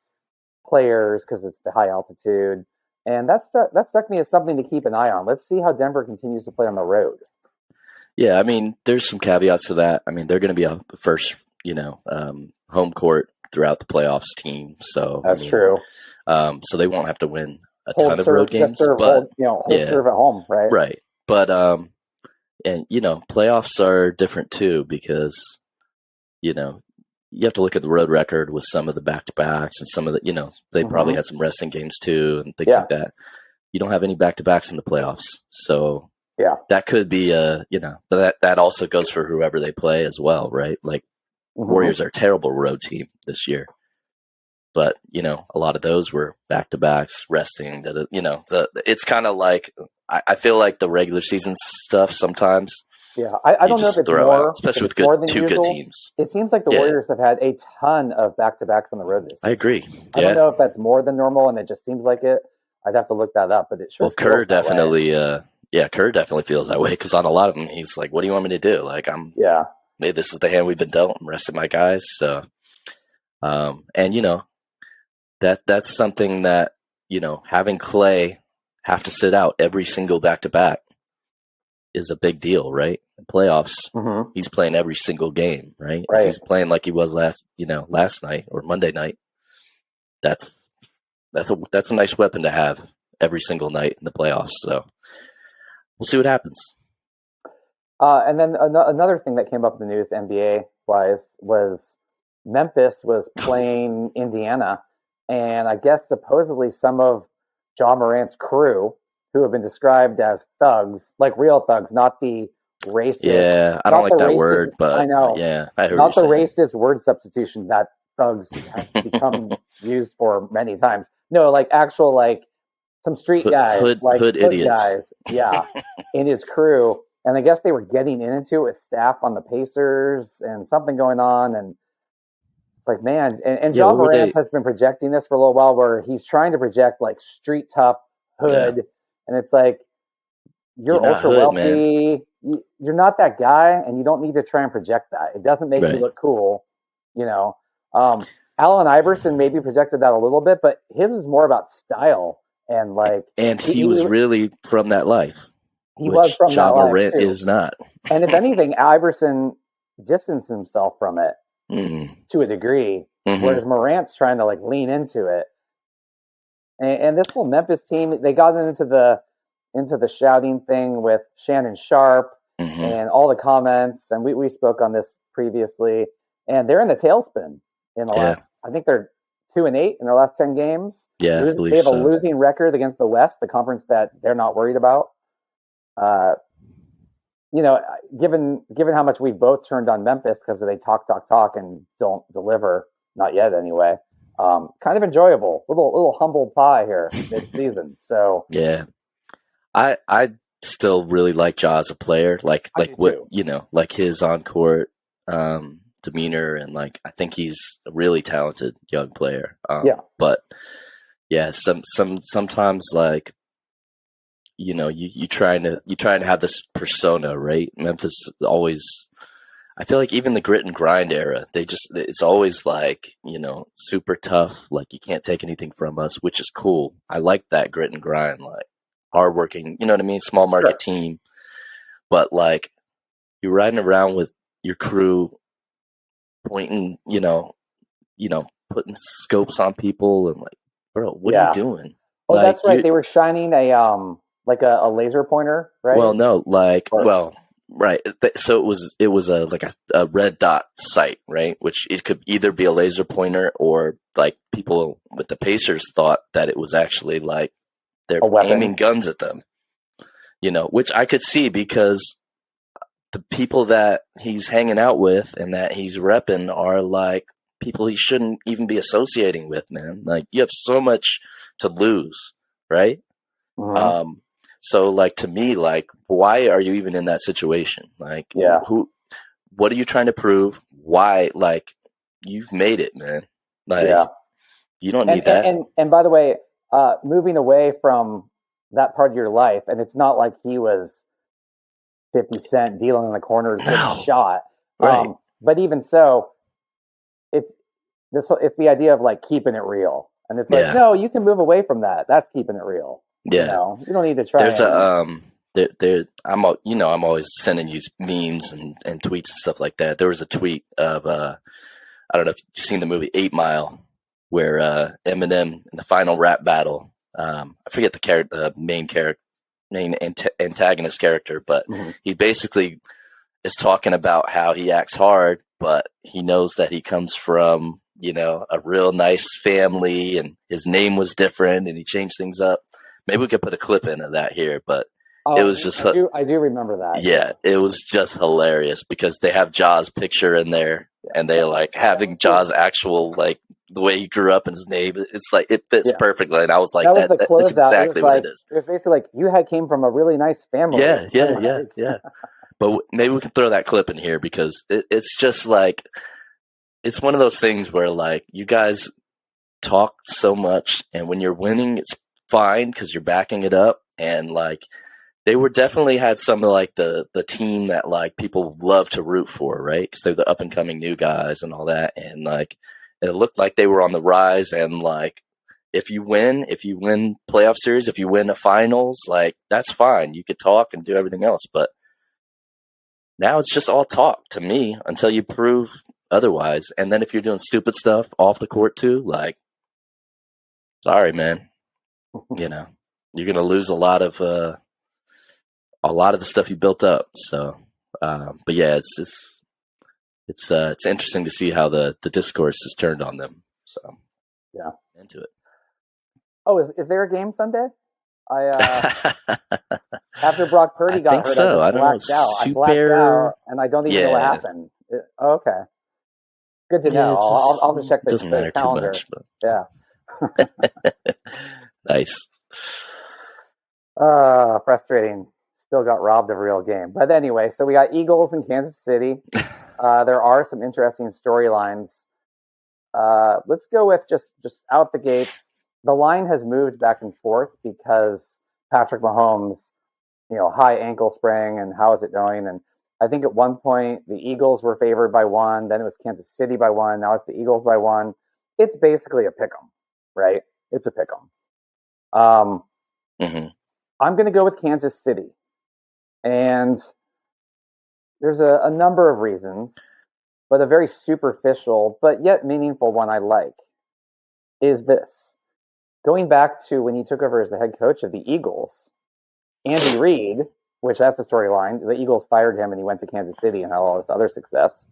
players because it's the high altitude. And that struck me as something to keep an eye on. Let's see how Denver continues to play on the road. Yeah, there's some caveats to that. They're going to be a first, home court throughout the playoffs team. So that's true. So they won't have to win a ton of road games, but hold serve at home, right? Right. But and playoffs are different too because you have to look at the road record with some of the back-to-backs and some of the they probably had some resting games too and things like that. You don't have any back-to-backs in the playoffs, so. Yeah, that could be but that also goes for whoever they play as well, right? Like Warriors are a terrible road team this year, but a lot of those were back to backs, resting. It's kind of like I feel like the regular season stuff sometimes. Yeah, I don't know if it's more, especially with two good teams. It seems like the Warriors have had a ton of back to backs on the road this season. I agree. I don't know if that's more than normal, and it just seems like it. I'd have to look that up, but it sure. Well, Kerr definitely. Kerr definitely feels that way because on a lot of them, he's like, "What do you want me to do? Like, maybe this is the hand we've been dealt. I'm resting my guys." So, and that's something that having Clay have to sit out every single back to back is a big deal, right? playoffs, he's playing every single game, right? If he's playing like he was last night or Monday night, that's a nice weapon to have every single night in the playoffs. So we'll see what happens. And then another thing that came up in the news, NBA wise, was Memphis was playing Indiana, and I guess supposedly some of Ja Morant's crew, who have been described as thugs, like real thugs, not the racist. Yeah, I don't like that word, but I know. Yeah, I heard not the racist word substitution that thugs have become used for many times. No, like actual like some street guys, hood idiots, guys, yeah, in his crew. And I guess they were getting into it with staff on the Pacers and something going on. And it's like, man, and Ja Morant has been projecting this for a little while where he's trying to project like street tough hood. Yeah. And it's like, you're ultra wealthy. You're not that guy, and you don't need to try and project that. It doesn't make you look cool. You know, Allen Iverson maybe projected that a little bit, but his is more about style and like. And he was really from that life. He was from Ja that life Morant too. Is not. And if anything, Iverson distanced himself from it to a degree, whereas Morant's trying to like lean into it. And this whole Memphis team, they got into the shouting thing with Shannon Sharp and all the comments, and we spoke on this previously, and they're in the tailspin in the last. I think they're 2-8 in their last 10 games. Yeah, they have a losing record against the West, the conference that they're not worried about. You know, given how much we've both turned on Memphis because they talk and don't deliver, not yet anyway. Kind of enjoyable, little humble pie here this season. So yeah, I still really like Ja as a player, like what too. Like his on court demeanor, and like I think he's a really talented young player. But yeah, sometimes like. You trying to have this persona, right? Memphis always, I feel like even the grit and grind era, it's always like, super tough. Like you can't take anything from us, which is cool. I like that grit and grind, like hardworking, you know what I mean? Small market team. But like you're riding around with your crew pointing, putting scopes on people and like, bro, what are you doing? Oh, like, that's right. They were shining a laser pointer, right? Well, no, right. So it was a red dot sight, right? Which it could either be a laser pointer or like people with the Pacers thought that it was actually like they're aiming guns at them, which I could see because the people that he's hanging out with and that he's repping are like people he shouldn't even be associating with, man. Like you have so much to lose, right? So like to me, like why are you even in that situation? Like what are you trying to prove? Why? Like you've made it, man. Like you don't need that. And by the way, moving away from that part of your life, and it's not like he was 50 Cent dealing in the corners getting shot. Right. But even so, it's the idea of like keeping it real. And it's like, no, you can move away from that. That's keeping it real. Yeah, you don't need to try. There's I'm always sending you memes and tweets and stuff like that. There was a tweet of I don't know if you've seen the movie 8 Mile, where Eminem in the final rap battle, I forget the main antagonist character, but he basically is talking about how he acts hard, but he knows that he comes from a real nice family, and his name was different, and he changed things up. Maybe we could put a clip in of that here, but it was just... I do remember that. Yeah, it was just hilarious because they have Ja's picture in there, and they like having Ja's actual, like, the way he grew up and his name. It's like, it fits perfectly. And I was like, that's exactly what it is. It was basically like, you came from a really nice family. Yeah. But maybe we can throw that clip in here because it's just like... It's one of those things where, like, you guys talk so much, and when you're winning, it's fine because you're backing it up. And, like, they were definitely had some of, like, the team that, like, people love to root for, right? Because they're the up-and-coming new guys and all that. And, like, it looked like they were on the rise. And, like, if you win playoff series, if you win a finals, like, that's fine. You could talk and do everything else. But now it's just all talk to me until you prove otherwise. And then if you're doing stupid stuff off the court too, like, sorry, man, you know, you're going to lose a lot of the stuff you built up. So, but yeah, it's interesting to see how the discourse is turned on them. So yeah, into it. Oh, is there a game Sunday? After Brock Purdy got hurt, so. I blacked out. I blacked out, and I don't even know what happened. Okay, good to know. I'll just check the calendar. Much, but... Yeah. Nice. Frustrating. Still got robbed of a real game. But anyway, so we got Eagles in Kansas City. There are some interesting storylines. Let's go with just out the gates. The line has moved back and forth because Patrick Mahomes, high ankle sprain, and how is it going? And I think at one point the Eagles were favored by 1, then it was Kansas City by 1, now it's the Eagles by 1. It's basically a pick'em, right? It's a pick'em. I'm going to go with Kansas City. And there's a number of reasons, but a very superficial but yet meaningful one I like is this. Going back to when he took over as the head coach of the Eagles, Andy Reid, which that's the storyline, the Eagles fired him and he went to Kansas City and had all this other success.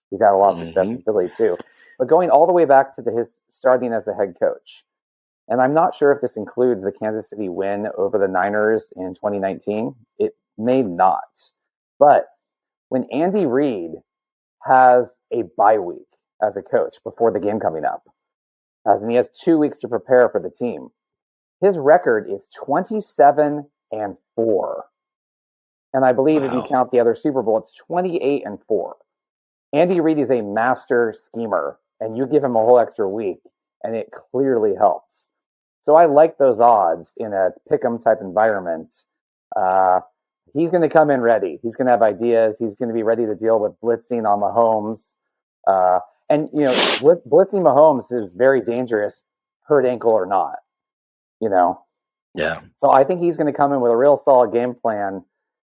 He's had a lot of success in Philly too. But going all the way back to his starting as a head coach, and I'm not sure if this includes the Kansas City win over the Niners in 2019. It may not. But when Andy Reid has a bye week as a coach before the game coming up, and he has 2 weeks to prepare for the team, his record is 27-4. And I believe if you count the other Super Bowl, it's 28-4. Andy Reid is a master schemer, and you give him a whole extra week, and it clearly helps. So I like those odds in a pick'em type environment. He's going to come in ready. He's going to have ideas. He's going to be ready to deal with blitzing on Mahomes. And, blitzing Mahomes is very dangerous, hurt ankle or not, Yeah. So I think he's going to come in with a real solid game plan.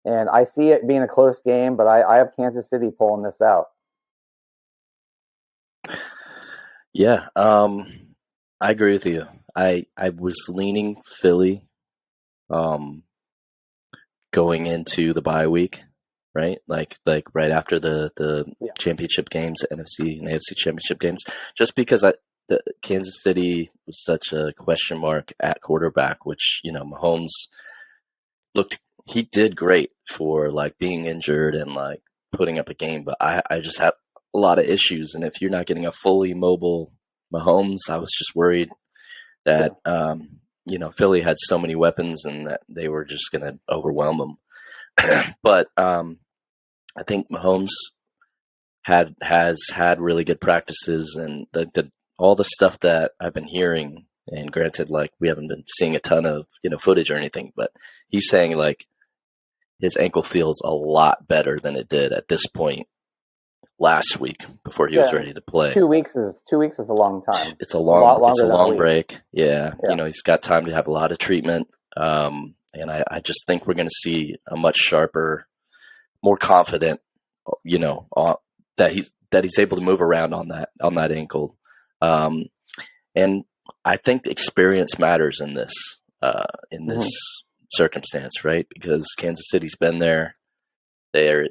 And I see it being a close game, but I have Kansas City pulling this out. Yeah. I agree with you. I was leaning Philly going into the bye week, right? Like right after the championship games, NFC and AFC championship games, just because the Kansas City was such a question mark at quarterback, which, Mahomes he did great for like being injured and like putting up a game, but I just had a lot of issues. And if you're not getting a fully mobile Mahomes, I was just worried that, Philly had so many weapons and that they were just going to overwhelm them. But I think Mahomes has had really good practices, and all the stuff that I've been hearing, and granted, like we haven't been seeing a ton of, footage or anything, but he's saying like his ankle feels a lot better than it did at this point last week before he was ready to play. 2 weeks is a long time. It's a long break. Yeah. He's got time to have a lot of treatment. And I just think we're going to see a much sharper, more confident, that he's able to move around on that ankle. And I think experience matters in this circumstance, right? Because Kansas City's been there. They're,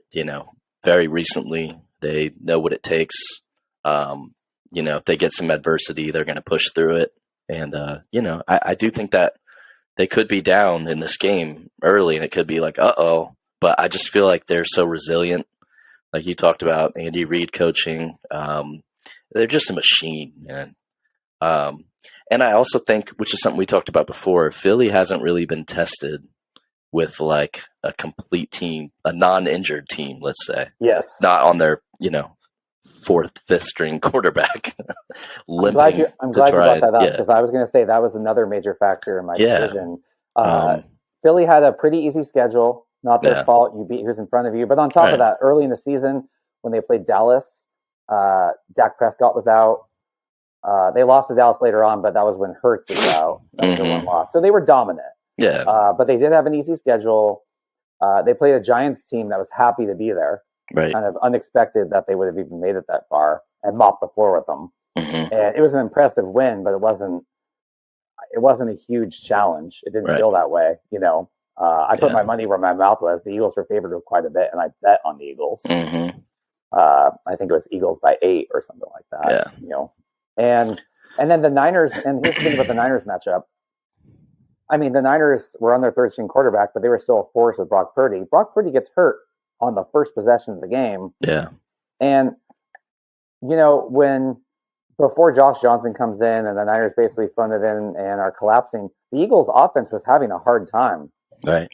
very recently. They know what it takes. If they get some adversity, they're going to push through it. And, I do think that they could be down in this game early and it could be like, uh-oh. But I just feel like they're so resilient. Like you talked about Andy Reid coaching. They're just a machine, man. And I also think, which is something we talked about before, Philly hasn't really been tested with like a complete team, a non-injured team, let's say. Yes. Not on their, fourth, fifth string quarterback. I'm glad you brought that up because I was going to say that was another major factor in my decision. Philly had a pretty easy schedule. Not their fault. You beat who's in front of you. But on top of that, early in the season when they played Dallas, Dak Prescott was out. They lost to Dallas later on, but that was when Hurts was out. That was the one loss. So they were dominant. Yeah. But they did have an easy schedule. They played a Giants team that was happy to be there. Right. kind of unexpected that they would have even made it that far and mopped the floor with them. Mm-hmm. And it was an impressive win, but it wasn't a huge challenge. It didn't feel that way, I put my money where my mouth was. The Eagles were favored quite a bit, and I bet on the Eagles. Mm-hmm. I think it was Eagles by 8 or something like that. And then the Niners. And here's the thing about the Niners matchup. I mean, the Niners were on their third string quarterback, but they were still a force with Brock Purdy. Brock Purdy gets hurt on the first possession of the game. Yeah. And before Josh Johnson comes in and the Niners basically phone it in and are collapsing, the Eagles offense was having a hard time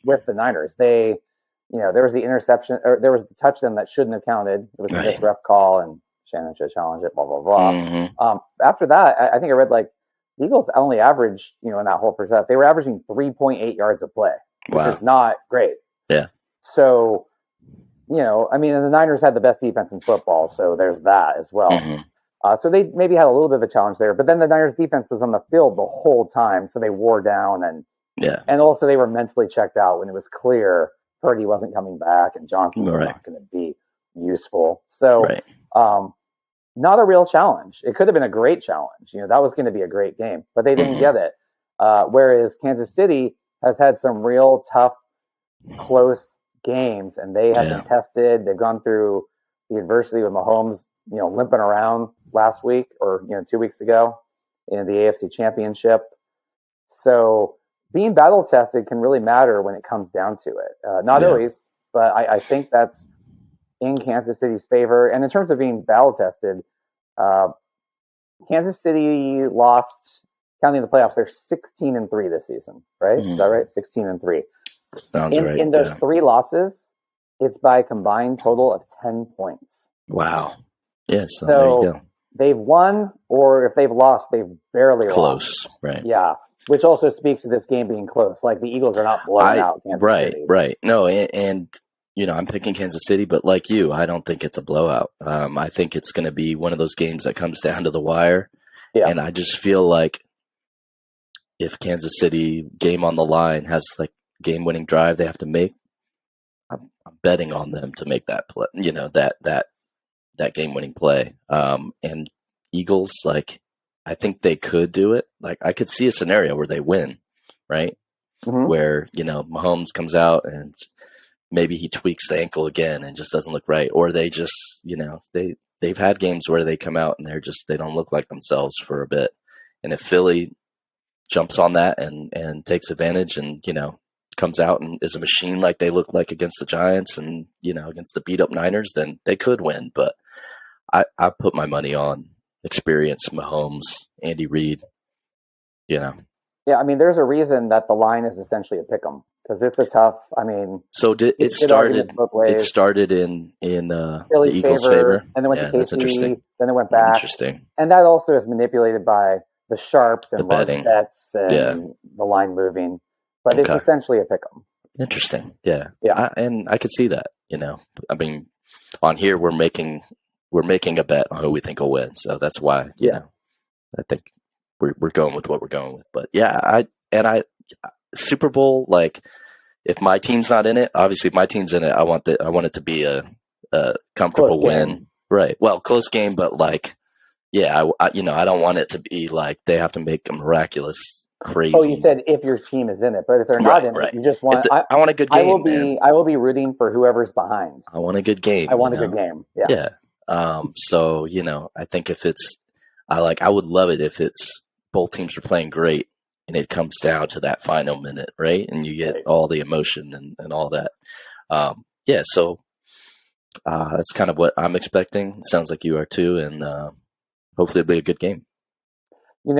with the Niners. They, there was the interception, or there was the touchdown that shouldn't have counted. It was a missed ref call, and Shannon should challenge it, blah, blah, blah. Mm-hmm. After that, I think I read the Eagles only averaged, in that whole percent, they were averaging 3.8 yards a play, which is not great. Yeah. So, and the Niners had the best defense in football, so there's that as well. Mm-hmm. So they maybe had a little bit of a challenge there, but then the Niners defense was on the field the whole time, so they wore down, and also they were mentally checked out when it was clear Purdy wasn't coming back and Johnson was not going to be useful. So, not a real challenge. It could have been a great challenge. That was going to be a great game, but they didn't get it. Whereas Kansas City has had some real tough, close games, and they have been tested. They've gone through the adversity with Mahomes, limping around last week or 2 weeks ago in the AFC Championship. So being battle tested can really matter when it comes down to it. Not always, but I think that's in Kansas City's favor. And in terms of being battle tested, Kansas City lost, counting the playoffs, they're 16-3 this season, right? Is that right? 16-3. Sounds right. In those 3 losses, it's by a combined total of 10 points. Wow. Yeah, so there you go. They've won, or if they've lost, they've barely close, lost. Right. Yeah, which also speaks to this game being close. Like, the Eagles are not blowing out Kansas City. Right. No, and I'm picking Kansas City, but like you, I don't think it's a blowout. I think it's going to be one of those games that comes down to the wire. Yeah. And I just feel like if Kansas City, game on the line, has game-winning drive they have to make, I'm betting on them to make that play, that game-winning play. And Eagles, I think they could do it. I could see a scenario where they win, right? Mm-hmm. Where, Mahomes comes out and maybe he tweaks the ankle again and just doesn't look right. Or they just, they've had games where they come out and they don't look like themselves for a bit. And if Philly jumps on that and takes advantage and, comes out and is a machine like they look like against the Giants and, against the beat up Niners, then they could win. But I put my money on experience, Mahomes, Andy Reid, Yeah, there's a reason that the line is essentially a pick 'em because it's a tough, So it started in the Eagles' favor. And then went to that's interesting. Then it went back. Interesting. And that also is manipulated by the sharps and the betting bets and the line moving. But it's essentially a pick 'em. Interesting. Yeah. And I could see that, on here we're making a bet on who we think will win. So that's why, I think we're going with what we're going with. But Super Bowl, if my team's not in it, obviously if my team's in it, I want it to be a comfortable win. Right. Well, close game, but I don't want it to be they have to make a miraculous crazy. Oh, you said if your team is in it, but if they're not in it, you just want. I want a good game. I will be rooting for whoever's behind. I want a good game. I want a good game. Yeah. Yeah. So I think if it's, I would love it if it's both teams are playing great and it comes down to that final minute, right? And you get all the emotion and all that. So that's kind of what I'm expecting. It sounds like you are too, and hopefully it'll be a good game.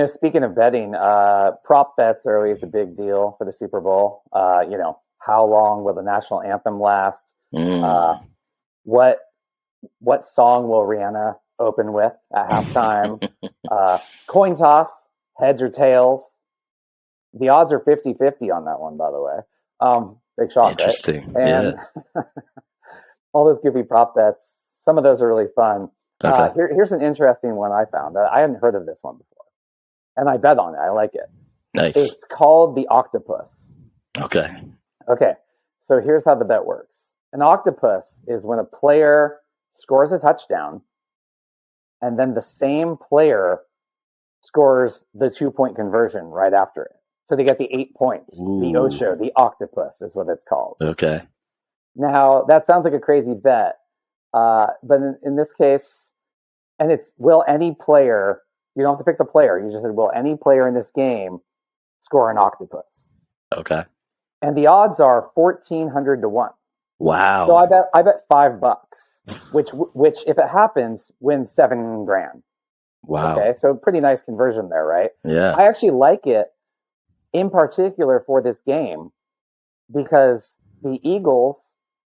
Speaking of betting, prop bets are always a big deal for the Super Bowl. How long will the national anthem last? What song will Rihanna open with at halftime? Coin toss, heads or tails. The odds are 50-50 on that one, by the way. Big shock, interesting. Right? And all those goofy prop bets, some of those are really fun. Okay. Here's an interesting one I found. I hadn't heard of this one before. And I bet on it. I like it. Nice. It's called the octopus. Okay. So here's how the bet works. An octopus is when a player scores a touchdown, and then the same player scores the 2-point conversion right after it. So they get the 8 points. Ooh. The Osho, the octopus is what it's called. Okay. Now, that sounds like a crazy bet. But in this case, and it's will any player, you don't have to pick the player. You just said, will any player in this game score an octopus? Okay. And the odds are 1,400 to 1. Wow. So I bet $5, which if it happens, wins $7,000. Wow. Okay, so pretty nice conversion there, right? Yeah. I actually like it in particular for this game because the Eagles,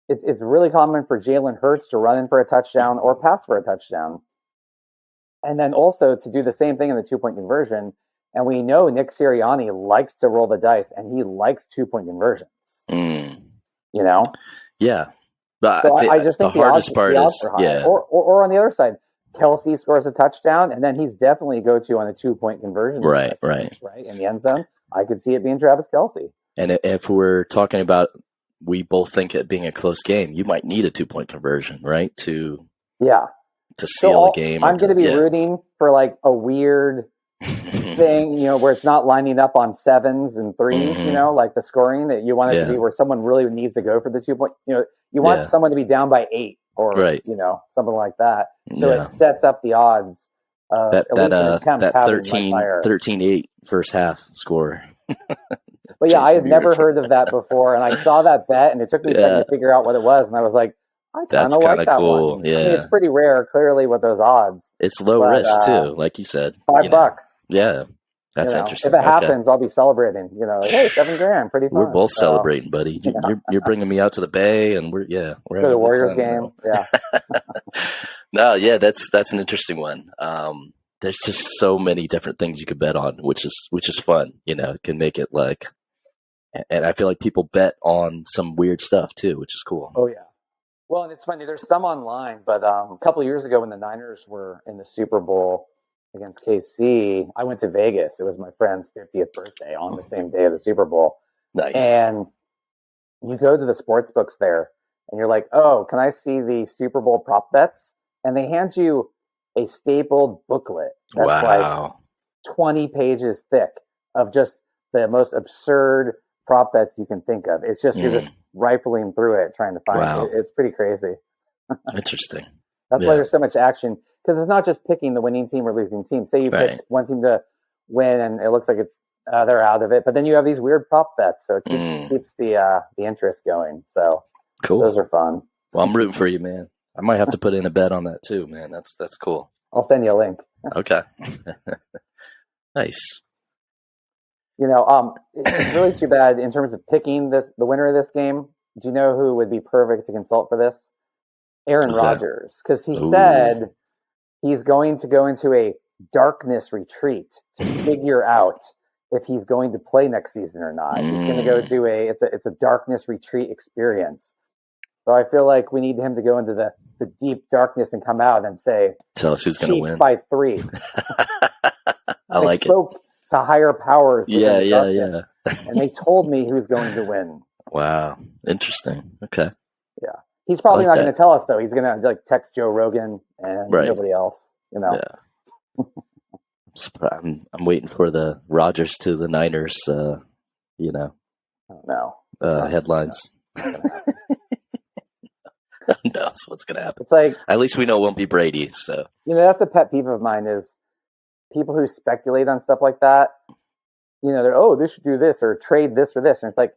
it's really common for Jalen Hurts to run in for a touchdown or pass for a touchdown. And then also to do the same thing in the 2-point conversion. And we know Nick Sirianni likes to roll the dice and he likes 2-point conversions. Mm. You know? Yeah. But so I just think the hardest part is, yeah. Or on the other side, Kelsey scores a touchdown, and then he's definitely go-to on a 2-point conversion. Right. In the end zone. I could see it being Travis Kelsey. And if we're talking about, we both think it being a close game, you might need a 2-point conversion, right? To seal a game. I'm going to be rooting for like a weird thing, where it's not lining up on 7s and 3s, like the scoring that you want it to be where someone really needs to go for the 2-point, you want someone to be down by 8 or, something like that. So it sets up the odds of that 13-8 first half score. But yeah, I had never heard of that before. And I saw that bet and it took me a second to figure out what it was. And I was like, I kind of like that cool. one. Yeah. I mean, it's pretty rare, clearly, with those odds. It's low risk, too, like you said. $5. Yeah. That's interesting. If it happens, I'll be celebrating. Hey, $7,000, pretty fun. We're both celebrating, buddy. You're bringing me out to the Bay, and we're having the Warriors game. Yeah. No, yeah, that's an interesting one. There's just so many different things you could bet on, which is fun. It can make it like, and I feel like people bet on some weird stuff too, which is cool. Oh yeah. Well, and it's funny. There's some online, but a couple of years ago when the Niners were in the Super Bowl against KC, I went to Vegas. It was my friend's 50th birthday on the same day of the Super Bowl. Nice. And you go to the sports books there, and you're like, "Oh, can I see the Super Bowl prop bets?" And they hand you a stapled booklet that's like 20 pages thick of just the most absurd prop bets you can think of. It's just you're just rifling through it trying to find it. It's pretty crazy. Interesting. That's why there's so much action, because it's not just picking the winning team or losing team. Say you pick one team to win and it looks like it's they're out of it, but then you have these weird prop bets, so it keeps the interest going. So cool. Those are fun. Well, I'm rooting for you, man. I might have to put in a bet on that too, man. That's cool. I'll send you a link. Okay. Nice. It's really too bad in terms of picking the winner of this game. Do you know who would be perfect to consult for this? Aaron Rodgers, because he said he's going to go into a darkness retreat to figure out if he's going to play next season or not. He's going to go do it's a darkness retreat experience. So I feel like we need him to go into the deep darkness and come out and say, tell us who's going to win by 3. I like it. To higher powers. Yeah. And they told me who's going to win. Wow. Interesting. Okay. Yeah. He's probably not going to tell us, though. He's going to text Joe Rogan and nobody else, Yeah. I'm waiting for the Rodgers to the Niners, headlines. Who knows what's going to happen? It's like, at least we know it won't be Brady. So that's a pet peeve of mine is people who speculate on stuff like that. They're they should do this or trade this or this, and it's like,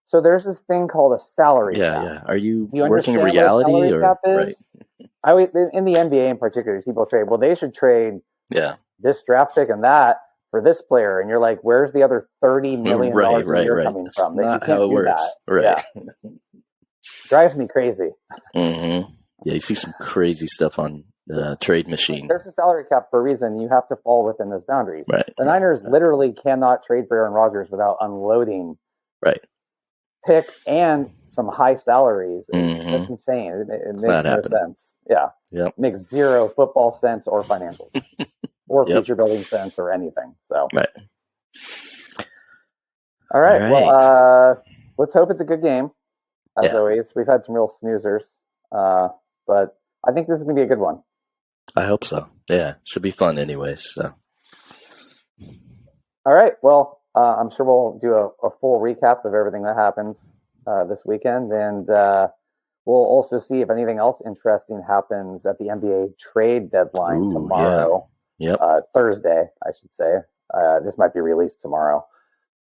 so there's this thing called a salary cap. Yeah. Are you working in reality or right? In the NBA in particular, people trade. Well, they should trade this draft pick and that for this player, and you're like, where's the other $30 million a year coming from? That's not how it works. That. Right. Yeah. Drives me crazy. Mm-hmm. Yeah, you see some crazy stuff on the trade machine. There's a salary cap for a reason. You have to fall within those boundaries. Right. The Niners literally cannot trade for Aaron Rodgers without unloading picks and some high salaries. That's insane. It makes no sense. Yeah. Yep. It makes zero football sense or financial sense or future building sense or anything. So. Right. All right. Well, let's hope it's a good game. as always. We've had some real snoozers, but I think this is going to be a good one. I hope so. Yeah, should be fun anyways. So. All right. Well, I'm sure we'll do a full recap of everything that happens this weekend, and we'll also see if anything else interesting happens at the NBA trade deadline tomorrow. Yeah. Yep. Thursday, I should say. This might be released tomorrow.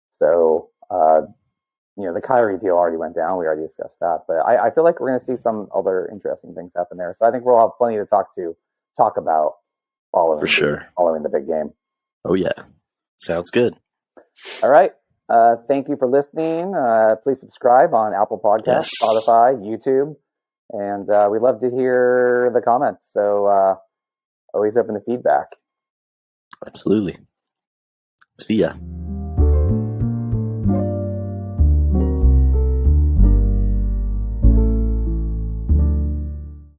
So, the Kyrie deal already went down. We already discussed that. But I feel like we're going to see some other interesting things happen there. So I think we'll have plenty to talk about following the big game. Oh, yeah. Sounds good. All right. Thank you for listening. Please subscribe on Apple Podcasts, Spotify, YouTube. And we'd love to hear the comments. So always open to feedback. Absolutely. See ya.